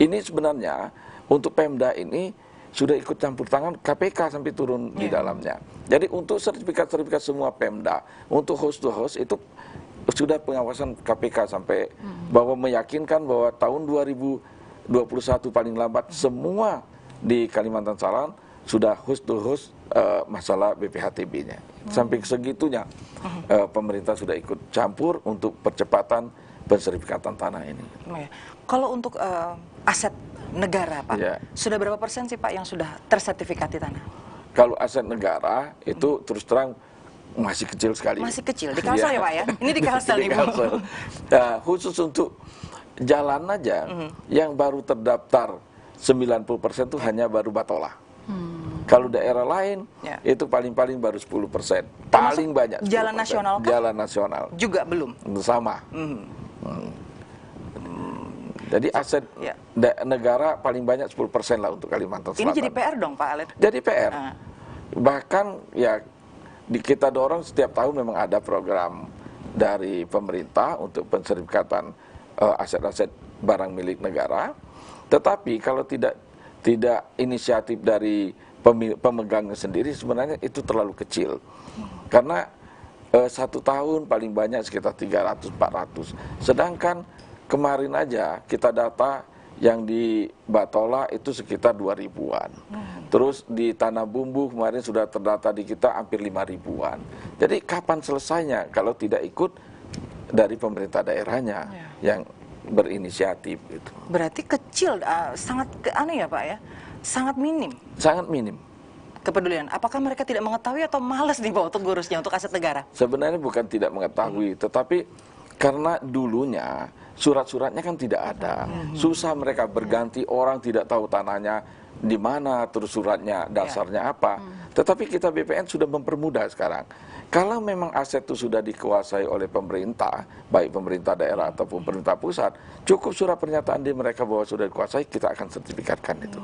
Ini sebenarnya untuk Pemda ini sudah ikut campur tangan KPK sampai turun di dalamnya. Jadi untuk sertifikat-sertifikat semua Pemda, untuk host to host itu sudah pengawasan KPK sampai bahwa meyakinkan bahwa tahun 2021 paling lambat semua di Kalimantan Selatan sudah host to host masalah BPHTB-nya. Sampai segitunya pemerintah sudah ikut campur untuk percepatan pensertifikatan tanah ini. Kalau untuk aset negara Pak, sudah berapa persen sih Pak yang sudah tersertifikati tanah? Kalau aset negara itu terus terang masih kecil sekali. Masih kecil, di Kalsel ya Pak ya? Ini di Kalsel nih Bu. Khusus untuk jalan aja, yang baru terdaftar 90% itu hanya baru Batola. Kalau daerah lain itu paling-paling baru 10%. Paling banyak 10%. Jalan nasional kan? Jalan nasional. Juga belum? Sama. Jadi aset negara paling banyak 10% lah untuk Kalimantan Selatan. Ini jadi PR dong Pak Alet? Jadi PR. Bahkan ya kita dorong setiap tahun memang ada program dari pemerintah untuk pensertifikatan aset-aset barang milik negara. Tetapi kalau tidak inisiatif dari pemegangnya sendiri, sebenarnya itu terlalu kecil. Karena 1 tahun paling banyak sekitar 300-400. Sedangkan kemarin aja kita data yang di Batola itu sekitar 2.000-an. Terus di Tanah Bumbu kemarin sudah terdata di kita hampir 5.000-an. Jadi kapan selesainya kalau tidak ikut dari pemerintah daerahnya yang berinisiatif itu. Berarti kecil, sangat aneh ya Pak ya? Sangat minim. Sangat minim. Kepedulian. Apakah mereka tidak mengetahui atau malas nih Pak untuk ngurusnya untuk aset negara? Sebenarnya bukan tidak mengetahui, tetapi karena dulunya surat-suratnya kan tidak ada. Susah mereka berganti, orang tidak tahu tanahnya di mana, terus suratnya dasarnya apa. Tetapi kita BPN sudah mempermudah sekarang. Kalau memang aset itu sudah dikuasai oleh pemerintah, baik pemerintah daerah ataupun pemerintah pusat, cukup surat pernyataan di mereka bahwa sudah dikuasai, kita akan sertifikatkan itu.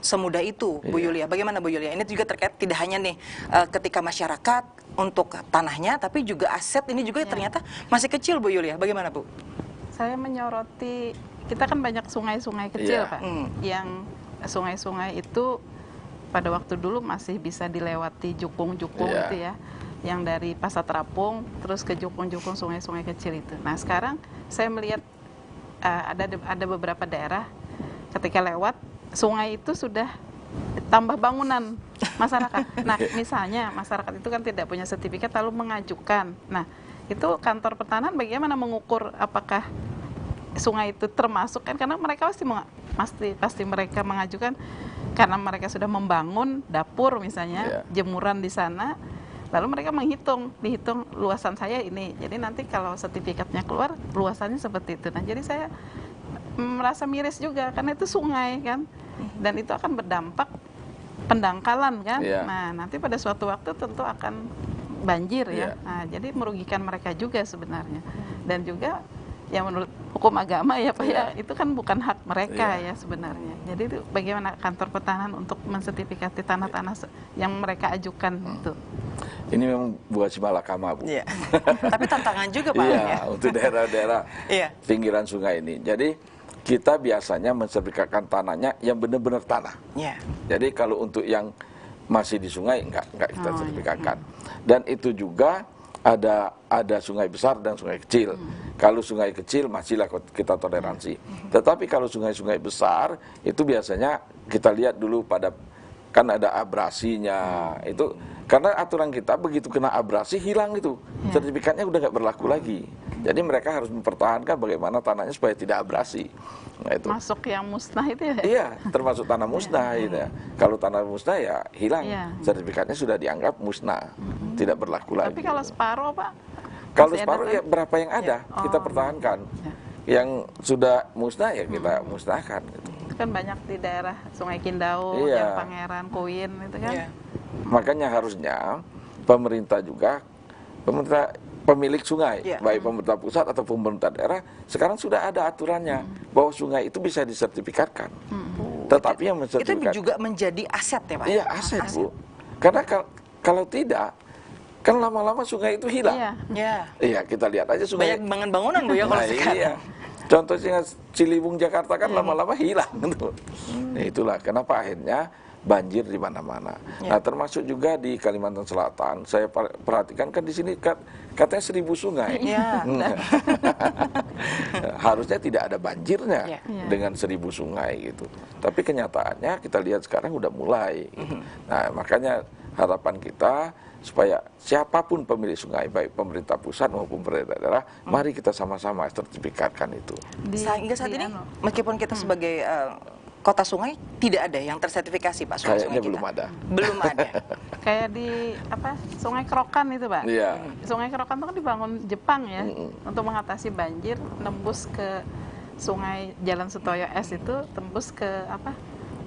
Semudah itu, Bu Yulia. Bagaimana Bu Yulia? Ini juga terkait tidak hanya nih ketika masyarakat untuk tanahnya, tapi juga aset ini juga ternyata masih kecil Bu Yulia. Bagaimana Bu? Saya menyoroti, kita kan banyak sungai-sungai kecil Pak, yang sungai-sungai itu pada waktu dulu masih bisa dilewati jukung-jukung itu ya, yang dari Pasar Terapung terus ke jukung-jukung sungai-sungai kecil itu. Nah sekarang saya melihat ada beberapa daerah ketika lewat sungai itu sudah tambah bangunan masyarakat. Nah misalnya masyarakat itu kan tidak punya sertifikat lalu mengajukan. Nah itu kantor pertanahan bagaimana mengukur apakah sungai itu termasuk, kan karena mereka pasti mereka mengajukan karena mereka sudah membangun dapur misalnya, jemuran di sana, lalu mereka dihitung luasan saya ini. Jadi nanti kalau sertifikatnya keluar luasannya seperti itu. Nah jadi saya merasa miris juga karena itu sungai kan, dan itu akan berdampak pendangkalan kan. Nah nanti pada suatu waktu tentu akan banjir ya. Nah jadi merugikan mereka juga sebenarnya. Dan juga yang menurut hukum agama ya Pak ya, itu kan bukan hak mereka Iya. ya sebenarnya. Jadi itu bagaimana kantor pertanahan untuk mensertifikasi tanah-tanah yang mereka ajukan itu? Ini memang buat si malakama, Bu. Iya. Tapi tantangan juga Pak Alen, Iya, ya. untuk daerah-daerah Iya. pinggiran sungai ini. Jadi kita biasanya mensertifikatkan tanahnya yang benar-benar tanah. Iya. Jadi kalau untuk yang masih di sungai enggak kita Oh, iya. sertifikatkan. Dan itu juga ada sungai besar dan sungai kecil. Kalau sungai kecil masihlah kita toleransi. Tetapi kalau sungai-sungai besar itu biasanya kita lihat dulu pada kan ada abrasinya. Itu karena aturan kita begitu kena abrasi hilang itu. Sertifikatnya udah nggak berlaku lagi. Jadi mereka harus mempertahankan bagaimana tanahnya supaya tidak abrasi. Nah, itu. Masuk yang musnah itu ya? Iya, termasuk tanah musnah gitu ya. Kalau tanah musnah ya hilang, Iya. sertifikatnya sudah dianggap musnah, tidak berlaku lagi. Tapi kalau separuh Pak? Kalau masih ada separuh kan? ya berapa yang ada kita Oh. pertahankan. Ya. Yang sudah musnah ya kita musnahkan. Gitu. Itu kan banyak di daerah Sungai Kindau, Iya. yang Pangeran, Kuin itu kan. Iya. Makanya harusnya pemerintah juga, pemilik sungai, Iya. baik pemerintah pusat atau pemerintah daerah, sekarang sudah ada aturannya bahwa sungai itu bisa disertifikatkan. Tetapi yang Itu mensertifikatkan juga menjadi aset ya Pak? iya aset, Bu. Karena kalau tidak, kan lama-lama sungai itu hilang. Iya. Iya. Iya, kita lihat aja sungai. Banyak bangunan Bu ya kalau Nah, sekarang. iya. Contohnya Ciliwung Jakarta kan lama-lama hilang tuh. Nah, itulah kenapa akhirnya banjir di mana-mana. Ya. Nah, termasuk juga di Kalimantan Selatan. Saya perhatikan kan di sini katanya 1000 sungai. Iya. Harusnya tidak ada banjirnya Ya. Iya. dengan 1000 sungai gitu. Tapi kenyataannya kita lihat sekarang udah mulai. Gitu. Nah, makanya harapan kita supaya siapapun pemilik sungai, baik pemerintah pusat maupun pemerintah daerah, mari kita sama-sama sertifikatkan itu. Hingga saat ini, anu, meskipun kita sebagai kota sungai, tidak ada yang tersertifikasi Pak sungai-sungai Kayaknya kita? belum ada. Belum ada. kayak di Sungai Kerokan itu Pak. Iya. Sungai Kerokan itu kan dibangun Jepang ya untuk mengatasi banjir, nembus ke Sungai Jalan Sutoyo S itu tembus ke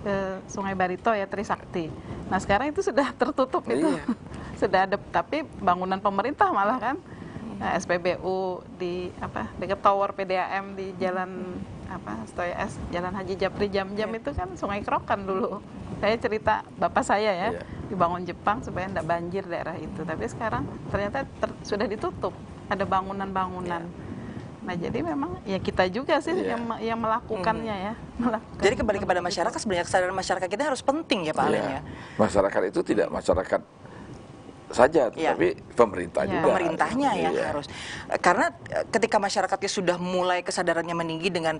ke Sungai Barito ya, Trisakti. Nah sekarang itu sudah tertutup itu, Iya. sudah ada, tapi bangunan pemerintah malah kan. Nah, SPBU di dekat tower PDAM di Jalan Sutoyo S, Jalan Haji Japri Jam-Jam itu kan Sungai Kerokan dulu. Saya cerita bapak saya ya, Iya. dibangun Jepang supaya tidak banjir daerah itu. Tapi sekarang ternyata sudah ditutup, ada bangunan-bangunan. Nah jadi memang ya kita juga sih Iya. yang melakukannya ya. Jadi kembali kepada masyarakat, sebenarnya kesadaran masyarakat kita harus penting ya Pak Alen Iya. ya. Masyarakat itu tidak masyarakat saja, Iya. tapi pemerintah Iya. juga. Pemerintahnya yang Iya. harus, karena ketika masyarakatnya sudah mulai kesadarannya meninggi dengan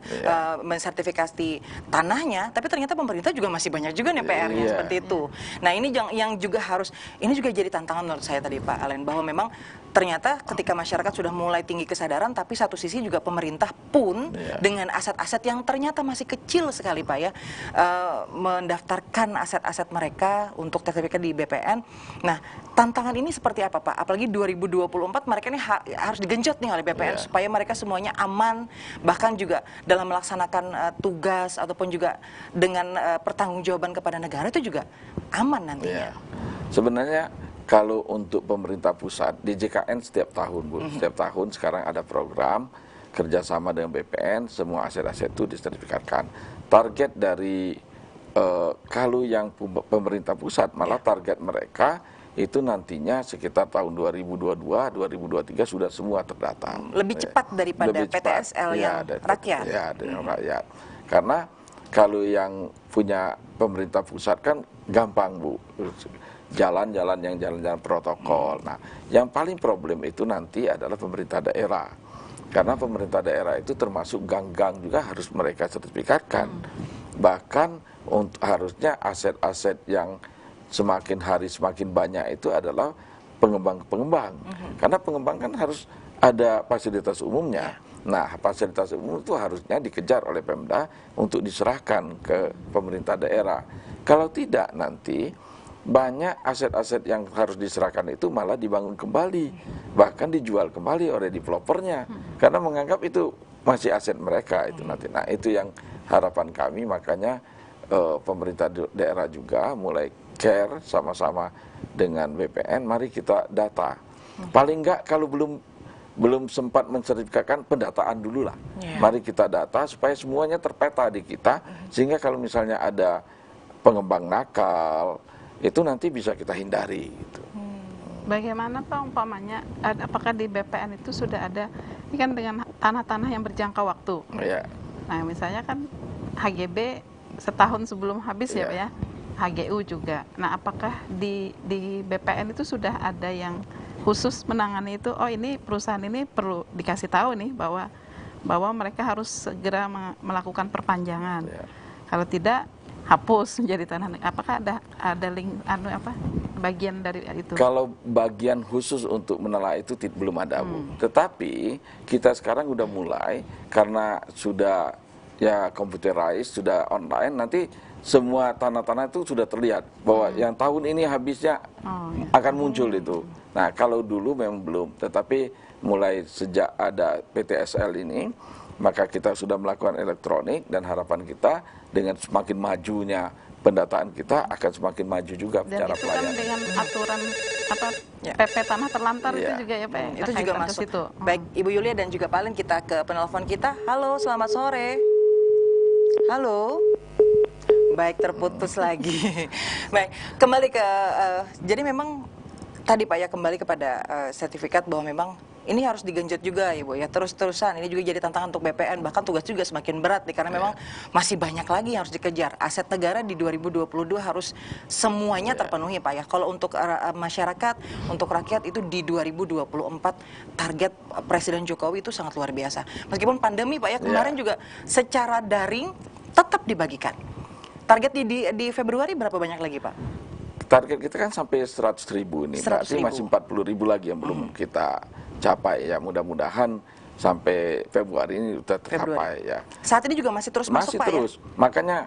mensertifikasi tanahnya, tapi ternyata pemerintah juga masih banyak juga nih PR-nya Iya. seperti itu. Nah ini yang juga harus, ini juga jadi tantangan menurut saya tadi Pak Alen, bahwa memang ternyata ketika masyarakat sudah mulai tinggi kesadaran, tapi satu sisi juga pemerintah pun Iya. dengan aset-aset yang ternyata masih kecil sekali Pak ya, mendaftarkan aset-aset mereka untuk sertifikat di BPN. Nah tantangan ini seperti apa Pak? Apalagi 2024 mereka ini harus digenjot nih oleh BPN Iya. supaya mereka semuanya aman, bahkan juga dalam melaksanakan tugas ataupun juga dengan pertanggungjawaban kepada negara itu juga aman nantinya. Iya. Sebenarnya kalau untuk pemerintah pusat di JKN setiap tahun, Bu, setiap tahun sekarang ada program kerjasama dengan BPN, semua aset-aset itu disertifikatkan. Target dari kalau yang pemerintah pusat malah target mereka itu nantinya sekitar tahun 2022-2023 sudah semua terdata. Lebih cepat daripada Lebih cepat. PTSL Iya, yang rakyat. Ya, yang rakyat. Karena kalau yang punya pemerintah pusat kan gampang, Bu. Jalan-jalan yang jalan-jalan protokol. Nah, yang paling problem itu nanti adalah pemerintah daerah. Karena pemerintah daerah itu termasuk gang-gang juga harus mereka sertifikatkan. Bahkan harusnya aset-aset yang semakin hari semakin banyak itu adalah pengembang-pengembang. Karena pengembang kan harus ada fasilitas umumnya. Nah, fasilitas umum itu harusnya dikejar oleh Pemda untuk diserahkan ke pemerintah daerah. Kalau tidak nanti banyak aset-aset yang harus diserahkan itu malah dibangun kembali, bahkan dijual kembali oleh developernya, karena menganggap itu masih aset mereka itu nanti. Nah, itu yang harapan kami, makanya pemerintah daerah juga mulai care sama-sama dengan BPN, mari kita data. Paling enggak kalau belum belum sempat mensertifikatkan, pendataan dulu lah. Mari kita data supaya semuanya terpeta di kita, sehingga kalau misalnya ada pengembang nakal, itu nanti bisa kita hindari. Gitu. Bagaimana Pak umpamanya, apakah di BPN itu sudah ada, ini kan dengan tanah-tanah yang berjangka waktu. Ya. Nah misalnya kan HGB setahun sebelum habis ya Pak ya, HGU juga. Nah apakah di BPN itu sudah ada yang khusus menangani itu, oh ini perusahaan ini perlu dikasih tahu nih bahwa mereka harus segera melakukan perpanjangan. Kalau tidak, hapus menjadi tanah. Apakah ada link bagian dari itu? Kalau bagian khusus untuk menelaah itu belum ada, Bu. Tetapi kita sekarang udah mulai, karena sudah ya computerized, sudah online, nanti semua tanah-tanah itu sudah terlihat bahwa yang tahun ini habisnya akan muncul itu. Nah, kalau dulu memang belum, tetapi mulai sejak ada PTSL ini, maka kita sudah melakukan elektronik, dan harapan kita dengan semakin majunya pendataan kita akan semakin maju juga secara pelayanan. Dan itu kan dengan aturan PP Tanah Terlantar itu juga ya Pak? Itu juga masuk. Baik, Ibu Yulia dan juga Pak Alen, kita ke penelpon kita. Halo, selamat sore. Halo. Baik, terputus lagi. Baik, kembali ke jadi memang tadi Pak ya, kembali kepada sertifikat bahwa memang ini harus digenjot juga ya Bu ya, terus-terusan. Ini juga jadi tantangan untuk BPN, bahkan tugas juga semakin berat nih, karena memang masih banyak lagi yang harus dikejar. Aset negara di 2022 harus semuanya terpenuhi Pak ya. Kalau untuk masyarakat, untuk rakyat itu di 2024 target Presiden Jokowi itu sangat luar biasa. Meskipun pandemi Pak ya, kemarin juga secara daring tetap dibagikan. Target di Februari berapa banyak lagi Pak? Target kita kan sampai 100.000 nih, berarti masih 40.000 lagi yang belum kita capai ya. Mudah-mudahan sampai Februari ini sudah tercapai ya. Saat ini juga masih terus masuk Pak terus. Ya? Makanya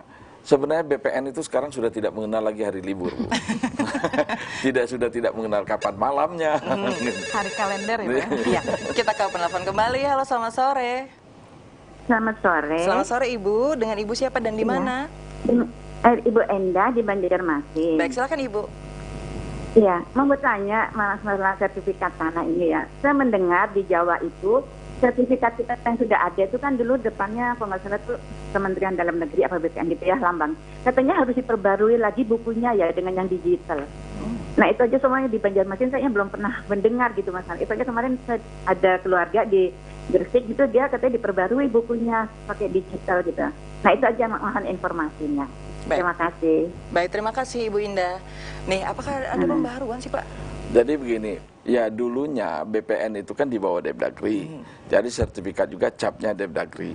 sebenarnya BPN itu sekarang sudah tidak mengenal lagi hari libur, Bu. Sudah tidak mengenal kapan malamnya. Hari kalender ya Pak? Iya. Kita ke penelpon kembali. Halo, selamat sore. Selamat sore. Selamat sore Ibu. Dengan Ibu siapa dan di mana? Ibu Enda di Banjarmasin. Baik, silakan Ibu. Iya, mau bertanya masalah sertifikat tanah ini ya. Saya mendengar di Jawa itu sertifikat kita yang sudah ada itu kan dulu depannya kalau nggak salah itu Kementerian Dalam Negeri apa BPN gitu ya, lambang. Katanya harus diperbarui lagi bukunya ya dengan yang digital. Nah itu aja semuanya di Banjarmasin saya belum pernah mendengar gitu Mas. Itu aja kemarin saya ada keluarga di Gresik gitu, dia katanya diperbarui bukunya pakai digital gitu. Nah itu aja mohon informasinya. Baik. Terima kasih. Baik, terima kasih Ibu Indah. Nih, apakah ada pembaruan sih Pak? Jadi begini, ya dulunya BPN itu kan di bawah Depdagri, jadi sertifikat juga capnya Depdagri.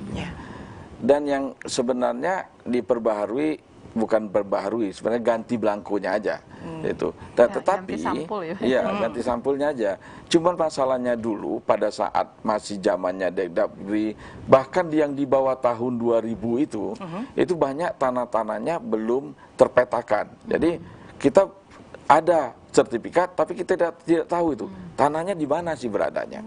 Dan yang sebenarnya diperbaharui, bukan perbaharui, sebenarnya ganti belangkonya aja. Itu. Dan Ya, tetapi, ganti sampul ya. Iya, ganti sampulnya aja. Cuman masalahnya dulu pada saat masih zamannya Depdagri, bahkan yang di bawah tahun 2000 itu banyak tanah-tanahnya belum terpetakan. Jadi kita ada sertifikat, tapi kita tidak tahu itu tanahnya di mana sih beradanya.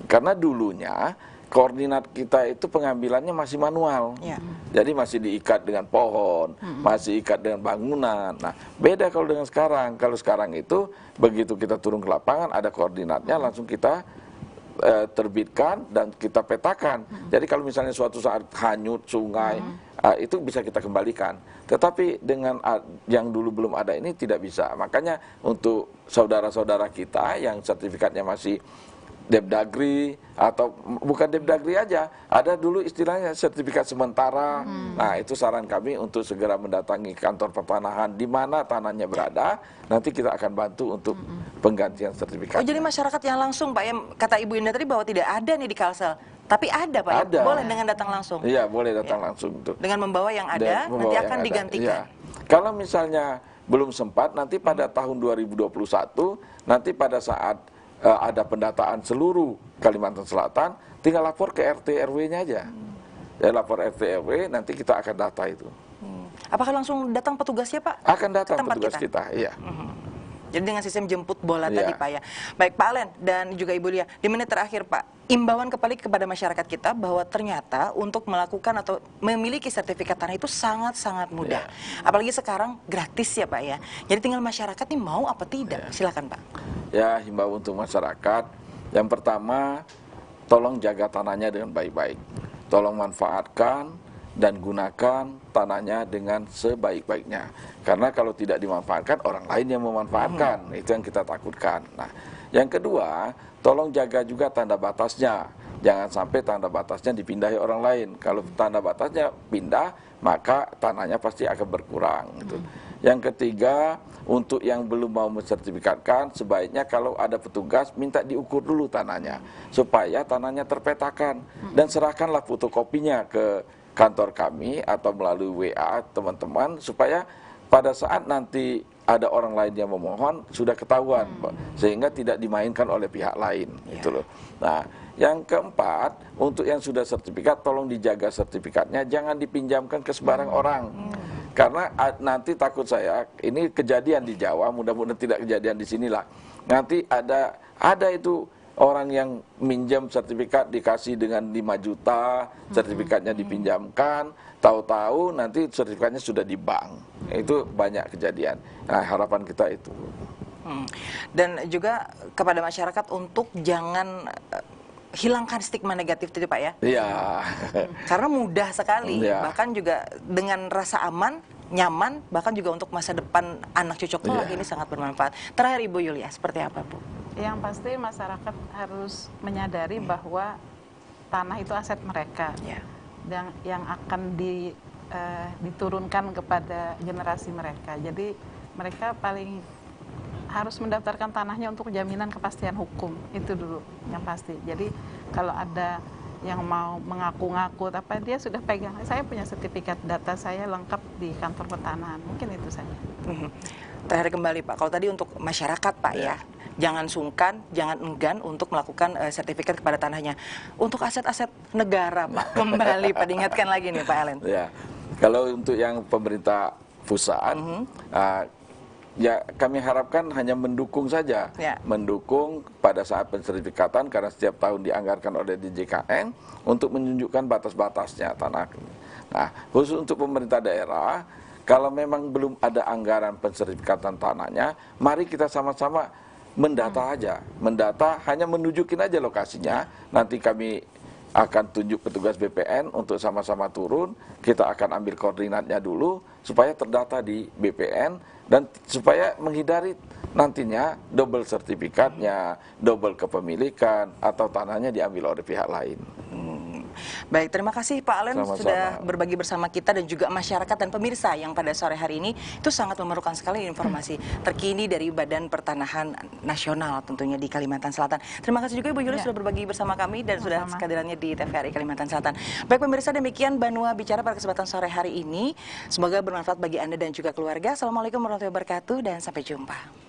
Karena dulunya koordinat kita itu pengambilannya masih manual. Jadi masih diikat dengan pohon, masih ikat dengan bangunan. Nah, beda kalau dengan sekarang. Kalau sekarang itu begitu kita turun ke lapangan ada koordinatnya, langsung kita terbitkan dan kita petakan. Jadi kalau misalnya suatu saat hanyut sungai, itu bisa kita kembalikan. Tetapi dengan yang dulu belum ada ini tidak bisa. Makanya untuk saudara-saudara kita yang sertifikatnya masih Depdagri atau bukan Depdagri aja, ada dulu istilahnya sertifikat sementara. Nah, itu saran kami untuk segera mendatangi kantor pertanahan di mana tanahnya berada. Nanti kita akan bantu untuk penggantian sertifikat. Oh, jadi masyarakat yang langsung Pak, yang kata Ibu Indah tadi bahwa tidak ada nih di Kalsel. Tapi ada Pak, ada. Ya? Boleh dengan datang langsung. Iya, boleh datang langsung tuh. Dengan membawa yang ada, nanti akan digantikan. Iya. Kalau misalnya belum sempat, nanti pada tahun 2021, nanti pada saat ada pendataan seluruh Kalimantan Selatan, tinggal lapor ke RT RW-nya aja. Ya, lapor RT RW, nanti kita akan data itu. Apakah langsung datang petugasnya Pak? Akan datang petugas kita, iya. Jadi dengan sistem jemput bola tadi Pak ya. Baik Pak Alen dan juga Ibu Lia, di menit terakhir Pak, imbauan kembali kepada masyarakat kita bahwa ternyata untuk melakukan atau memiliki sertifikat tanah itu sangat-sangat mudah. Apalagi sekarang gratis ya Pak ya. Jadi tinggal masyarakat nih mau apa tidak. Silakan Pak. Ya, himbau untuk masyarakat. Yang pertama, tolong jaga tanahnya dengan baik-baik. Tolong manfaatkan dan gunakan tanahnya dengan sebaik-baiknya. Karena kalau tidak dimanfaatkan, orang lain yang memanfaatkan. Itu yang kita takutkan. Nah, yang kedua, tolong jaga juga tanda batasnya. Jangan sampai tanda batasnya dipindahi orang lain. Kalau tanda batasnya pindah, maka tanahnya pasti akan berkurang. Gitu. Yang ketiga, untuk yang belum mau mensertifikatkan, sebaiknya kalau ada petugas minta diukur dulu tanahnya, supaya tanahnya terpetakan, dan serahkanlah fotokopinya ke kantor kami atau melalui WA teman-teman, supaya pada saat nanti ada orang lain yang memohon sudah ketahuan, sehingga tidak dimainkan oleh pihak lain. Gitu loh. Nah, yang keempat, untuk yang sudah sertifikat, tolong dijaga sertifikatnya, jangan dipinjamkan ke sembarang orang. Karena nanti takut saya, ini kejadian di Jawa, mudah-mudahan tidak kejadian di sinilah. Nanti ada itu orang yang minjam sertifikat dikasih dengan 5 juta, sertifikatnya dipinjamkan, tahu-tahu nanti sertifikatnya sudah di bank. Itu banyak kejadian. Nah, harapan kita itu. Dan juga kepada masyarakat untuk jangan hilangkan stigma negatif itu Pak ya. Iya. Karena mudah sekali, Iya. bahkan juga dengan rasa aman, nyaman, bahkan juga untuk masa depan anak cucu kelak ini sangat bermanfaat. Terakhir Ibu Yulia, seperti apa Bu? Yang pasti masyarakat harus menyadari bahwa tanah itu aset mereka, Ya. dan yang akan diturunkan kepada generasi mereka. Jadi mereka paling harus mendaftarkan tanahnya untuk jaminan kepastian hukum, itu dulu yang pasti. Jadi kalau ada yang mau mengaku-ngaku, apa dia sudah pegang, saya punya sertifikat, data saya lengkap di kantor pertanahan, mungkin itu saja. Terakhir kembali Pak, kalau tadi untuk masyarakat Pak ya, jangan sungkan, jangan enggan untuk melakukan sertifikat kepada tanahnya. Untuk aset-aset negara Pak, kembali Pak, diingatkan lagi nih Pak Alen. Ya, kalau untuk yang pemerintah pusat, ya kami harapkan hanya mendukung saja, mendukung pada saat pensertifikatan, karena setiap tahun dianggarkan oleh DJKN untuk menunjukkan batas-batasnya tanah. Nah, khusus untuk pemerintah daerah, kalau memang belum ada anggaran pensertifikatan tanahnya, mari kita sama-sama mendata aja, mendata, hanya menunjukin aja lokasinya. Nanti kami akan tunjuk petugas BPN untuk sama-sama turun, kita akan ambil koordinatnya dulu supaya terdata di BPN dan supaya menghindari nantinya double sertifikatnya, double kepemilikan atau tanahnya diambil oleh pihak lain. Baik, terima kasih Pak Alen Sama-sama. sudah berbagi bersama kita dan juga masyarakat dan pemirsa yang pada sore hari ini itu sangat memerlukan sekali informasi terkini dari Badan Pertanahan Nasional tentunya di Kalimantan Selatan. Terima kasih juga Ibu Yulia sudah berbagi bersama kami dan sudah kehadirannya di TVRI Kalimantan Selatan. Baik pemirsa, demikian Banua Bicara pada kesempatan sore hari ini. Semoga bermanfaat bagi Anda dan juga keluarga. Assalamualaikum warahmatullahi wabarakatuh dan sampai jumpa.